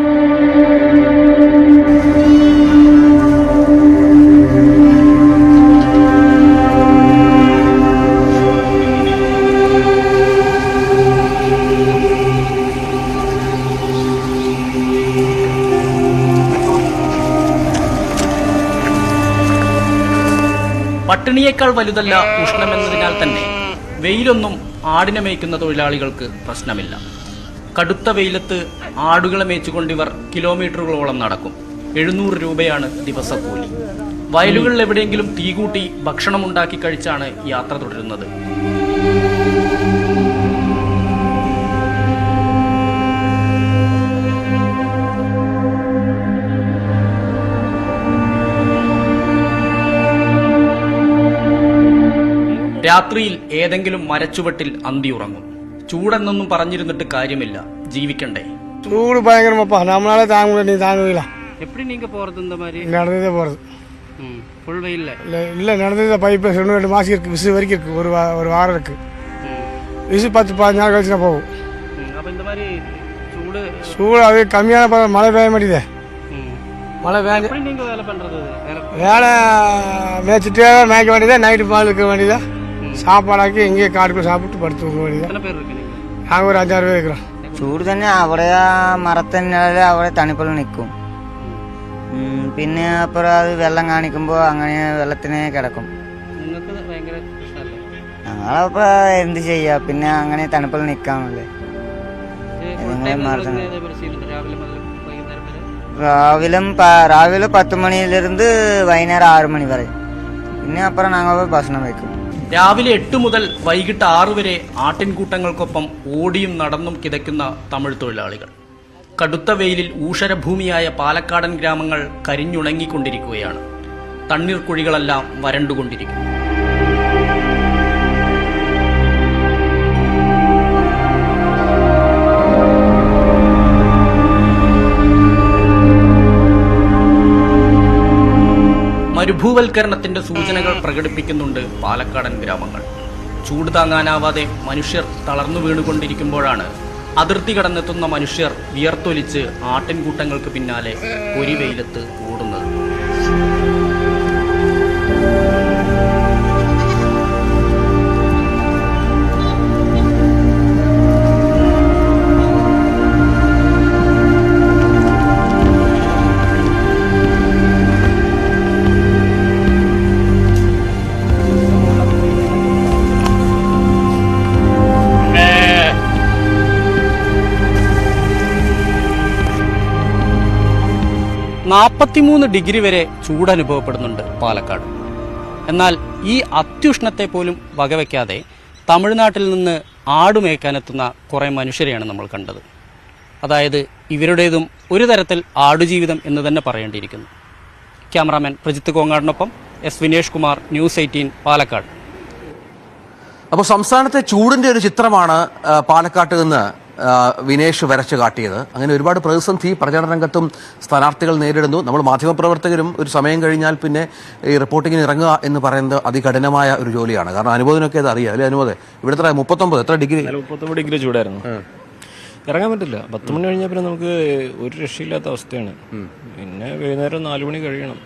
പട്ടിണിയേക്കാൾ വലുതല്ല ഉഷ്ണമെന്നതിനാൽ തന്നെ വെയിലൊന്നും ആടിനെ മേയ്ക്കുന്ന തൊഴിലാളികൾക്ക് പ്രശ്നമില്ല. കടുത്ത വെയിലത്ത് ആടുകളെ മേച്ചുകൊണ്ടിവർ കിലോമീറ്ററുകളോളം നടക്കും. 700 രൂപയാണ് ദിവസക്കൂലി. വയലുകളിൽ എവിടെയെങ്കിലും തീ കൂട്ടി ഭക്ഷണമുണ്ടാക്കി കഴിച്ചാണ് യാത്ര തുടരുന്നത്. രാത്രിയിൽ ഏതെങ്കിലും മരച്ചുവട്ടിൽ അന്തിയുറങ്ങും. ചൂടെന്നൊന്നും പറഞ്ഞിരുന്നിട്ട് കാര്യമില്ല, ജീവിക്കണ്ടേ. ചൂട് ഭയങ്കരമാ, നമ്മളാലെ താങ്ങൂല. எப்படி நீங்க போறது இந்த மாதிரி? நடந்ததே போறது. ஃபுல் வெயில்ல இல்ல நடந்தது பைப்பு 2 மாசம் இருக்கு, விசு வரைக்கும் இருக்கு, ஒரு வாரம் இருக்கு. விசு 10-15 நாள் கழிச்சு போகும். அப்ப இந்த மாதிரி சூடு அது கம்மியான மழை பெய்ய மாட்டேங்குது. மழை பெய்ய எப்படி நீங்க வேலை பண்றது? வேலை மேய்ச்சிட்டு மேய்க்க வேண்டியதா, நைட்டு பால் வைக்க வேண்டியதா, சாப்பாடாக்கி இங்கேயே காட்டுக்குள்ள சாப்பிட்டு படுத்து தூங்க வேண்டியதா. எத்தனை பேர் இருக்கு நீங்க? நாங்கள் ஒரு 5-6 பேர் இருக்கிறோம். ചൂട് തന്നെ അവിടെ മരത്തന്നെ അവിടെ തണുപ്പിൽ നിൽക്കും. പിന്നെ അപ്പുറം അത് വെള്ളം കാണിക്കുമ്പോൾ അങ്ങനെ വെള്ളത്തിന് കിടക്കും. ഞങ്ങളപ്പോ എന്ത് ചെയ്യാ, പിന്നെ അങ്ങനെ തണുപ്പിൽ നിൽക്കാമല്ലേ. രാവിലെ 10 മണിയിലിരുന്ന് വൈകുന്നേരം 6 മണി വരെ. പിന്നെ അപ്പുറം ഞങ്ങൾ ഭക്ഷണം വയ്ക്കും. രാവിലെ 8 മുതൽ വൈകിട്ട് 6 വരെ ആട്ടിൻകൂട്ടങ്ങൾക്കൊപ്പം ഓടിയും നടന്നും കിതയ്ക്കുന്ന തമിഴ് തൊഴിലാളികൾ. കടുത്ത വെയിലിൽ ഊഷരഭൂമിയായ പാലക്കാടൻ ഗ്രാമങ്ങൾ കരിഞ്ഞുണങ്ങിക്കൊണ്ടിരിക്കുകയാണ്. തണ്ണീർക്കുഴികളെല്ലാം വരണ്ടുകൊണ്ടിരിക്കുന്നു. മരുഭൂവൽക്കരണത്തിന്റെ സൂചനകൾ പ്രകടിപ്പിക്കുന്നുണ്ട് പാലക്കാടൻ ഗ്രാമങ്ങൾ. ചൂട് താങ്ങാനാവാതെ മനുഷ്യർ തളർന്നു വീണുകൊണ്ടിരിക്കുമ്പോഴാണ് അതിർത്തി കടന്നെത്തുന്ന മനുഷ്യർ വിയർത്തൊലിച്ച് ആട്ടിൻകൂട്ടങ്ങൾക്ക് പിന്നാലെ പൊരിവെയിലത്ത് ഓടുന്നത്. ഡിഗ്രി വരെ ചൂടനുഭവപ്പെടുന്നുണ്ട് പാലക്കാട്. എന്നാൽ ഈ അത്യുഷ്ണത്തെ പോലും വകവയ്ക്കാതെ തമിഴ്നാട്ടിൽ നിന്ന് ആടുമേക്കാനെത്തുന്ന കുറേ മനുഷ്യരെയാണ് നമ്മൾ കണ്ടത്. അതായത് ഇവരുടേതും ഒരു തരത്തിൽ ആടുജീവിതം എന്ന് തന്നെ പറയേണ്ടിയിരിക്കുന്നു. ക്യാമറാമാൻ പ്രജിത്ത് കോങ്ങാടിനൊപ്പം എസ് വിനേഷ് കുമാർ, ന്യൂസ് 18 പാലക്കാട്. അപ്പോൾ സംസ്ഥാനത്തെ ചൂടിന്റെ ഒരു ചിത്രമാണ് പാലക്കാട്ട് നിന്ന് വിനേഷ് വരച്ചു കാട്ടിയത്. അങ്ങനെ ഒരുപാട് പ്രതിസന്ധി പ്രചാരണ രംഗത്തും സ്ഥാനാർത്ഥികൾ നേരിടുന്നു. നമ്മൾ മാധ്യമപ്രവർത്തകരും ഒരു സമയം കഴിഞ്ഞാൽ പിന്നെ ഈ റിപ്പോർട്ടിങ്ങിന് ഇറങ്ങുക എന്ന് പറയുന്നത് അതികഠിനമായ ഒരു ജോലിയാണ്. കാരണം അനുമോദനൊക്കെ അത് അറിയാം അല്ലേ അനുമോദം? ഇവിടെ 39 എത്ര ഡിഗ്രി? 39 ഡിഗ്രി ചൂടായിരുന്നു. ഇറങ്ങാൻ പറ്റില്ല. 10 മണി കഴിഞ്ഞാൽ പിന്നെ നമുക്ക് ഒരു രക്ഷയില്ലാത്ത അവസ്ഥയാണ്. പിന്നെ വൈകുന്നേരം 4 മണി കഴിയണം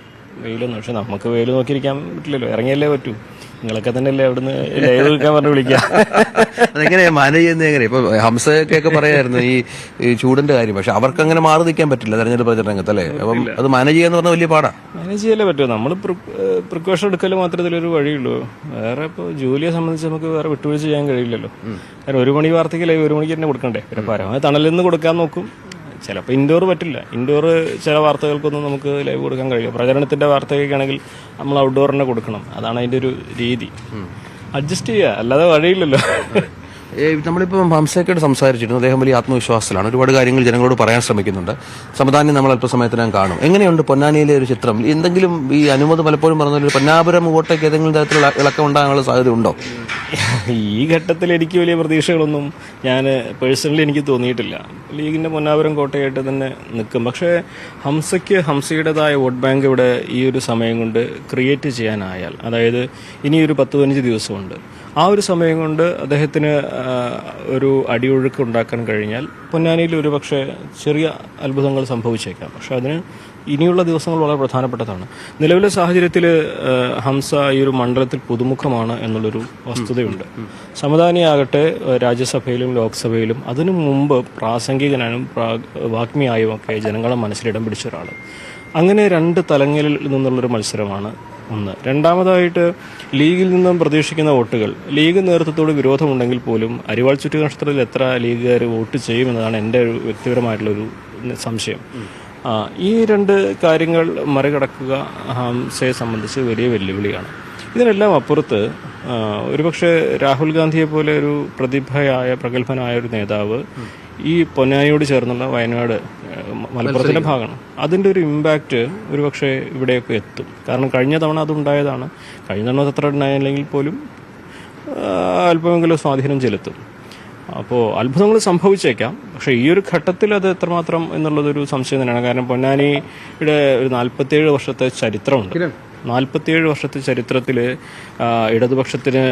വെയിലൊന്നും. പക്ഷെ നമുക്ക് വെയിൽ നോക്കിയിരിക്കാൻ പറ്റില്ലല്ലോ, ഇറങ്ങിയല്ലേ പറ്റൂ. നിങ്ങളൊക്കെ തന്നെയല്ലേ അവിടുന്ന് ലൈവ് വിളിക്കാൻ പറഞ്ഞ് വിളിക്കാം. അതെങ്ങനെയാ മാനേജ് ചെയ്യുന്നത്? എങ്ങനെ ഇപ്പൊ ഹംസയൊക്കെ പറയായിരുന്നു ഈ ചൂടിന്റെ കാര്യം, പക്ഷെ അവർക്ക് അങ്ങനെ മാറി നിൽക്കാൻ പറ്റില്ല തെരഞ്ഞെടുപ്പ് പ്രചരണ രംഗത്ത് അല്ലേ? അപ്പം അത് മാനേജ് ചെയ്യാന്ന് പറഞ്ഞാൽ വലിയ പാടാ. മാനേജ് ചെയ്യല്ലേ പറ്റുമോ? നമ്മൾ പ്രിക്കോഷൻ എടുക്കൽ മാത്രത്തിലൊരു വഴിയുള്ളൂ. വേറെ ഇപ്പോൾ ജോലിയെ സംബന്ധിച്ച് നമുക്ക് വേറെ വിട്ടുവീഴ്ച ചെയ്യാൻ കഴിയില്ലല്ലോ. കാരണം 1 മണി വാർത്തയ്ക്ക് ലൈവ് 1 മണിക്ക് തന്നെ കൊടുക്കണ്ടേ. പിന്നെ പരമാവധി തണലിൽ നിന്ന് കൊടുക്കാൻ നോക്കും. ചിലപ്പോൾ ഇൻഡോർ പറ്റില്ല. ഇൻഡോർ ചില വാർത്തകൾക്കൊന്നും നമുക്ക് ലൈവ് കൊടുക്കാൻ കഴിയില്ല. പ്രചരണത്തിന്റെ വാർത്തകൾക്കാണെങ്കിൽ നമ്മൾ ഔട്ട്ഡോർ തന്നെ കൊടുക്കണം. അതാണ് അതിന്റെ ഒരു രീതി. അഡ്ജസ്റ്റ് ചെയ്യുക, അല്ലാതെ വഴിയില്ലല്ലോ. നമ്മളിപ്പോൾ ഹംസയൊക്കെയോട് സംസാരിച്ചിരുന്നു. അദ്ദേഹം വലിയ ആത്മവിശ്വാസത്തിലാണ്. ഒരുപാട് കാര്യങ്ങൾ ജനങ്ങളോട് പറയാൻ ശ്രമിക്കുന്നുണ്ട്. സമദാനി നമ്മൾ അല്പസമയത്തിനകം കാണും. എങ്ങനെയുണ്ട് പൊന്നാനിയിലെ ഒരു ചിത്രം? എന്തെങ്കിലും ഈ അനുമതി പലപ്പോഴും പറഞ്ഞൊരു പൊന്നാപുരം വോട്ടേക്ക് ഏതെങ്കിലും തരത്തിലുള്ള ഇളക്കം ഉണ്ടാകാനുള്ള സാധ്യത ഉണ്ടോ? ഈ ഘട്ടത്തിൽ എനിക്ക് വലിയ പ്രതീക്ഷകളൊന്നും ഞാൻ പേഴ്സണലി എനിക്ക് തോന്നിയിട്ടില്ല. ലീഗിന്റെ പൊന്നാപുരം കോട്ടയായിട്ട് തന്നെ നിൽക്കും. പക്ഷേ ഹംസയുടേതായ വോട്ട് ബാങ്ക് ഇവിടെ ഈ ഒരു സമയം കൊണ്ട് ക്രിയേറ്റ് ചെയ്യാനായാൽ, അതായത് ഇനിയൊരു 10-15 ദിവസമുണ്ട്, ആ ഒരു സമയം കൊണ്ട് അദ്ദേഹത്തിന് ഒരു അടിയൊഴുക്ക് ഉണ്ടാക്കാൻ കഴിഞ്ഞാൽ പൊന്നാനിയിൽ ഒരുപക്ഷെ ചെറിയ അത്ഭുതങ്ങൾ സംഭവിച്ചേക്കാം. പക്ഷെ അതിന് ഇനിയുള്ള ദിവസങ്ങൾ വളരെ പ്രധാനപ്പെട്ടതാണ്. നിലവിലെ സാഹചര്യത്തിൽ ഹംസ ഈ ഒരു മണ്ഡലത്തിൽ പുതുമുഖമാണ് എന്നുള്ളൊരു വസ്തുതയുണ്ട്. സമദാനിയാകട്ടെ രാജ്യസഭയിലും ലോക്സഭയിലും അതിനു മുമ്പ് പ്രാസംഗികനും വാഗ്മിയായും ഒക്കെ ജനങ്ങളെ മനസ്സിലിടം പിടിച്ച ഒരാൾ. അങ്ങനെ രണ്ട് തലങ്ങളിൽ നിന്നുള്ളൊരു മത്സരമാണ് ഒന്ന്. രണ്ടാമതായിട്ട് ലീഗിൽ നിന്നും പ്രതീക്ഷിക്കുന്ന വോട്ടുകൾ, ലീഗ് നേതൃത്വത്തോട് വിരോധമുണ്ടെങ്കിൽ പോലും അരിവാൾ ചുറ്റുകഷ്ടത്തിൽ എത്ര ലീഗുകാർ വോട്ട് ചെയ്യുമെന്നതാണ് എൻ്റെ ഒരു വ്യക്തിപരമായിട്ടുള്ളൊരു സംശയം. ഈ രണ്ട് കാര്യങ്ങൾ മറികടക്കുക ഹംസയെ സംബന്ധിച്ച് വലിയ വെല്ലുവിളിയാണ്. ഇതിനെല്ലാം അപ്പുറത്ത് ഒരുപക്ഷെ രാഹുൽ ഗാന്ധിയെ പോലെ ഒരു പ്രഗത്ഭനായ ഒരു നേതാവ് ഈ പൊന്നാനിയോട് ചേർന്നുള്ള വയനാട് മലപ്പുറത്തിന്റെ ഭാഗമാണ്. അതിൻ്റെ ഒരു ഇമ്പാക്റ്റ് ഒരുപക്ഷെ ഇവിടെയൊക്കെ എത്തും. കാരണം കഴിഞ്ഞ തവണ അതുണ്ടായതാണ്. കഴിഞ്ഞ തവണ അത്ര ഉണ്ടായില്ലെങ്കിൽ പോലും അല്പമെങ്കിലും സ്വാധീനം ചെലുത്തും. അപ്പോൾ അത്ഭുതങ്ങൾ സംഭവിച്ചേക്കാം. പക്ഷേ ഈ ഒരു ഘട്ടത്തിൽ അത് എത്രമാത്രം എന്നുള്ളതൊരു സംശയം തന്നെയാണ്. കാരണം പൊന്നാനിയുടെ ഒരു 47 വർഷത്തെ ചരിത്രമുണ്ട്. 47 വർഷത്തെ ചരിത്രത്തിൽ ഇടതുപക്ഷത്തിന്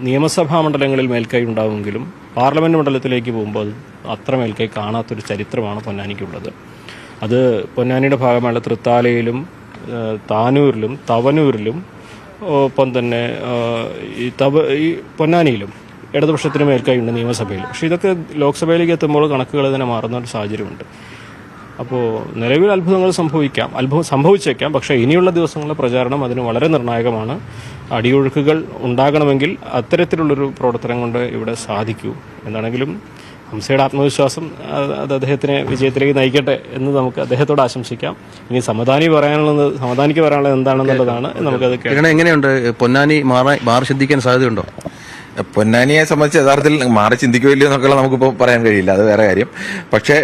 നിയമസഭാ മണ്ഡലങ്ങളിൽ മേൽക്കൈ ഉണ്ടാവുമെങ്കിലും പാർലമെന്റ് മണ്ഡലത്തിലേക്ക് പോകുമ്പോൾ അത് അത്ര മേൽക്കൈ കാണാത്തൊരു ചരിത്രമാണ് പൊന്നാനിക്കുള്ളത്. അത് പൊന്നാനിയുടെ ഭാഗമായുള്ള തൃത്താലയിലും താനൂരിലും തവനൂരിലും ഒപ്പം തന്നെ ഈ പൊന്നാനിയിലും ഇടതുപക്ഷത്തിന് മേൽക്കൈയുണ്ട് നിയമസഭയിൽ. പക്ഷേ ഇതൊക്കെ ലോക്സഭയിലേക്ക് എത്തുമ്പോൾ കണക്കുകൾ തന്നെ മാറുന്ന ഒരു സാഹചര്യമുണ്ട്. അപ്പോൾ നിലവിൽ അത്ഭുതങ്ങൾ സംഭവിച്ചേക്കാം. പക്ഷേ ഇനിയുള്ള ദിവസങ്ങളിലെ പ്രചാരണം അതിന് വളരെ നിർണായകമാണ്. അടിയൊഴുക്കുകൾ ഉണ്ടാകണമെങ്കിൽ അത്തരത്തിലുള്ളൊരു പ്രവർത്തനം കൊണ്ട് ഇവിടെ സാധിക്കൂ. എന്താണെങ്കിലും ഹംസയുടെ ആത്മവിശ്വാസം അത് അദ്ദേഹത്തിനെ വിജയത്തിലേക്ക് നയിക്കട്ടെ എന്ന് നമുക്ക് അദ്ദേഹത്തോട് ആശംസിക്കാം. ഇനി സമദാനിക്ക് പറയാനുള്ളത് എന്താണെന്നുള്ളതാണ് നമുക്കത് എങ്ങനെയുണ്ട്. പൊന്നാനി മാറി ചിന്തിക്കാൻ സാധ്യതയുണ്ടോ? പൊന്നാനിയെ സംബന്ധിച്ച് യഥാർത്ഥത്തിൽ മാറി ചിന്തിക്കുകയില്ല എന്നൊക്കെ നമുക്കിപ്പോൾ പറയാൻ കഴിയില്ല, അത് വേറെ കാര്യം. പക്ഷേ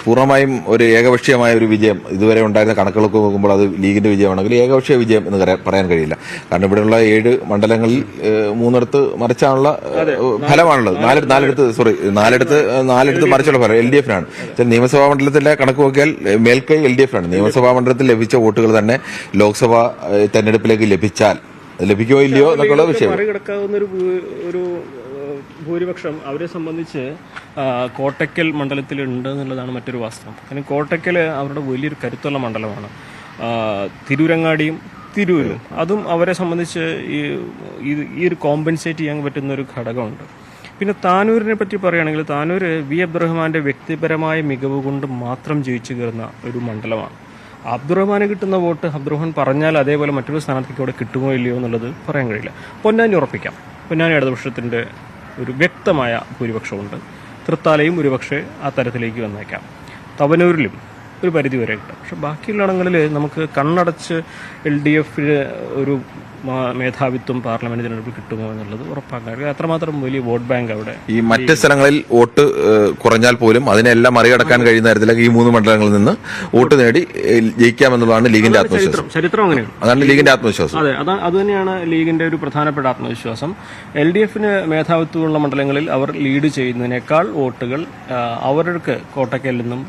പൂർണ്ണമായും ഒരു ഏകപക്ഷീയമായ ഒരു വിജയം ഇതുവരെ ഉണ്ടായിരുന്ന കണക്കുകളൊക്കെ നോക്കുമ്പോൾ അത് ലീഗിന്റെ വിജയമാണെങ്കിൽ ഏകപക്ഷീയ വിജയം എന്ന് പറയാൻ കഴിയില്ല. കാരണം ഇവിടെയുള്ള 7 മണ്ഡലങ്ങളിൽ 3 മറിച്ചാണുള്ള ഫലമാണുള്ളത്. നാലിടത്ത് മറിച്ചുള്ള ഫലം LDF നാണ്. നിയമസഭാ മണ്ഡലത്തിലെ കണക്ക് നോക്കിയാൽ മേൽക്കൈ LDF ആണ്. നിയമസഭാ മണ്ഡലത്തിൽ ലഭിച്ച വോട്ടുകൾ തന്നെ ലോക്സഭാ തെരഞ്ഞെടുപ്പിലേക്ക് ലഭിക്കുകയോ ഇല്ലയോ എന്നൊക്കെയുള്ള വിഷയം. മറികടക്കാവുന്ന ഒരു ഭൂരിപക്ഷം അവരെ സംബന്ധിച്ച് കോട്ടക്കൽ മണ്ഡലത്തിൽ ഉണ്ട് എന്നുള്ളതാണ് മറ്റൊരു വാസ്തവം. കാരണം കോട്ടക്കൽ അവരുടെ വലിയൊരു കരുത്തുള്ള മണ്ഡലമാണ്. തിരൂരങ്ങാടിയും തിരൂരും അതും അവരെ സംബന്ധിച്ച് ഈ ഒരു കോമ്പൻസേറ്റ് ചെയ്യാൻ പറ്റുന്ന ഒരു ഘടകമുണ്ട്. പിന്നെ താനൂരിനെ പറ്റി പറയുകയാണെങ്കിൽ താനൂർ വി അബ്ദുറഹ്മാന്റെ വ്യക്തിപരമായ മികവ് കൊണ്ട് മാത്രം ജയിച്ചു കയറുന്ന ഒരു മണ്ഡലമാണ്. അബ്ദുറഹ്മാന് കിട്ടുന്ന വോട്ട് അബ്ദുറഹ്മാൻ പറഞ്ഞാൽ അതേപോലെ മറ്റൊരു സ്ഥാനാർത്ഥിക്ക് അവിടെ കിട്ടുമോ ഇല്ലയോ എന്നുള്ളത് പറയാൻ കഴിയില്ല. പൊന്നാനി ഉറപ്പിക്കാം. പൊന്നാനി ഇടതുപക്ഷത്തിന്റെ ഒരു വ്യക്തമായ ഭൂരിപക്ഷമുണ്ട്. തൃത്താലയും ഒരുപക്ഷെ ആ തരത്തിലേക്ക് വന്നേക്കാം. തവനൂരിലും ഒരു പരിധി വരെ കിട്ടും. പക്ഷെ ബാക്കിയുള്ള ഇടങ്ങളിൽ നമുക്ക് കണ്ണടച്ച് LDF ഒരു മേധാവിത്വം പാർലമെന്റ് തിരഞ്ഞെടുപ്പിൽ കിട്ടുമോ എന്നുള്ളത് ഉറപ്പാക്കാൻ അത്രമാത്രം വലിയ വോട്ട് ബാങ്ക് അവിടെ. ഈ മറ്റ് സ്ഥലങ്ങളിൽ വോട്ട് കുറഞ്ഞാൽ പോലും അതിനെല്ലാം മറികടക്കാൻ കഴിയുന്ന തരത്തിലേക്ക് ഈ 3 മണ്ഡലങ്ങളിൽ നിന്ന് വോട്ട് നേടി ജയിക്കാമെന്നുള്ളതാണ് ലീഗിന്റെ ആത്മവിശ്വാസം. ചരിത്രം അങ്ങനെയാണ്. അതാണ് ലീഗിന്റെ ആത്മവിശ്വാസം. അതെ, അത് തന്നെയാണ് ലീഗിന്റെ ഒരു പ്രധാനപ്പെട്ട ആത്മവിശ്വാസം. LDFന് മേധാവിത്വമുള്ള മണ്ഡലങ്ങളിൽ അവർ ലീഡ് ചെയ്യുന്നതിനേക്കാൾ വോട്ടുകൾ അവർക്ക് കോട്ടക്കലിൽ നിന്നും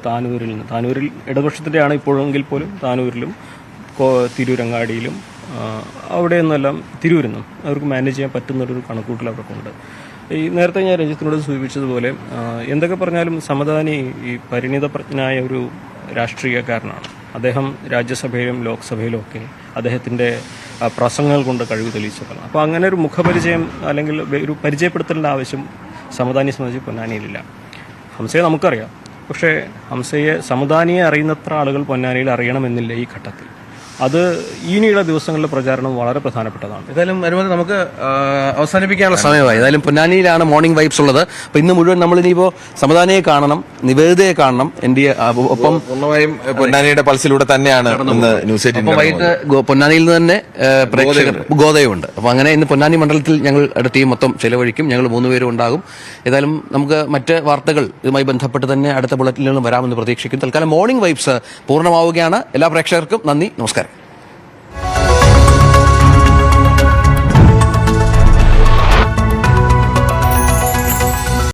താനൂരിൽ ഇടതുപക്ഷത്തിന്റെയാണ് ഇപ്പോഴെങ്കിൽ പോലും താനൂരിലും തിരൂരങ്ങാടിയിലും അവിടെ നിന്നെല്ലാം തിരൂരിൽ നിന്നും അവർക്ക് മാനേജ് ചെയ്യാൻ പറ്റുന്നൊരു കണക്കൂട്ടൽ അവർക്കുണ്ട്. ഈ നേരത്തെ ഞാൻ രഞ്ജിത്തിനോട് സൂചിപ്പിച്ചതുപോലെ എന്തൊക്കെ പറഞ്ഞാലും സമദാനി ഈ പരിണിതപ്രജ്ഞനായ ഒരു രാഷ്ട്രീയക്കാരനാണ്. അദ്ദേഹം രാജ്യസഭയിലും ലോക്സഭയിലും ഒക്കെ അദ്ദേഹത്തിന്റെ പ്രസംഗങ്ങൾ കൊണ്ട് കഴിവ് തെളിയിച്ചതാണ്. അപ്പോൾ അങ്ങനെ ഒരു മുഖപരിചയം അല്ലെങ്കിൽ ഒരു പരിചയപ്പെടുത്തലിന്റെ ആവശ്യം സമദാനിയെ സംബന്ധിച്ച് പൊന്നാനിയിലില്ല. ഹംസയെ നമുക്കറിയാം. പക്ഷേ സമദാനിയെ അറിയുന്നത്ര ആളുകൾ പൊന്നാനിയിൽ അറിയണമെന്നില്ല ഈ ഘട്ടത്തിൽ. അത് ഇനിയുള്ള ദിവസങ്ങളിലെ പ്രചാരണം വളരെ പ്രധാനപ്പെട്ടതാണ്. ഏതായാലും അനുമതി നമുക്ക് അവസാനിപ്പിക്കാനുള്ള സമയമായി. ഏതായാലും പൊന്നാനിയിലാണ് മോർണിംഗ് വൈബ്സ് ഉള്ളത്. അപ്പോൾ ഇന്ന് മുഴുവൻ നമ്മൾ ഇനിയിപ്പോൾ സമദാനിയെ കാണണം, നിവേദിതയെ കാണണം. ഒപ്പം പൂർണ്ണമായും പൊന്നാനിയുടെ പൾസിലൂടെ തന്നെയാണ് ന്യൂസ് 18 വൈകിട്ട് പൊന്നാനിയിൽ നിന്ന് തന്നെ പ്രേക്ഷകർ ഗോതയുണ്ട്. അപ്പോൾ അങ്ങനെ ഇന്ന് പൊന്നാനി മണ്ഡലത്തിൽ ഞങ്ങളുടെ ടീം മൊത്തം ചെലവഴിക്കും. ഞങ്ങൾ 3 പേരും ഉണ്ടാകും. ഏതായാലും നമുക്ക് മറ്റ് വാർത്തകൾ ഇതുമായി ബന്ധപ്പെട്ട് തന്നെ അടുത്ത ബുള്ളറ്റിനുകളും വരാമെന്ന് പ്രതീക്ഷിക്കും. തൽക്കാലം മോർണിംഗ് വൈബ്സ് പൂർണ്ണമാവുകയാണ്. എല്ലാ പ്രേക്ഷകർക്കും നന്ദി, നമസ്കാരം.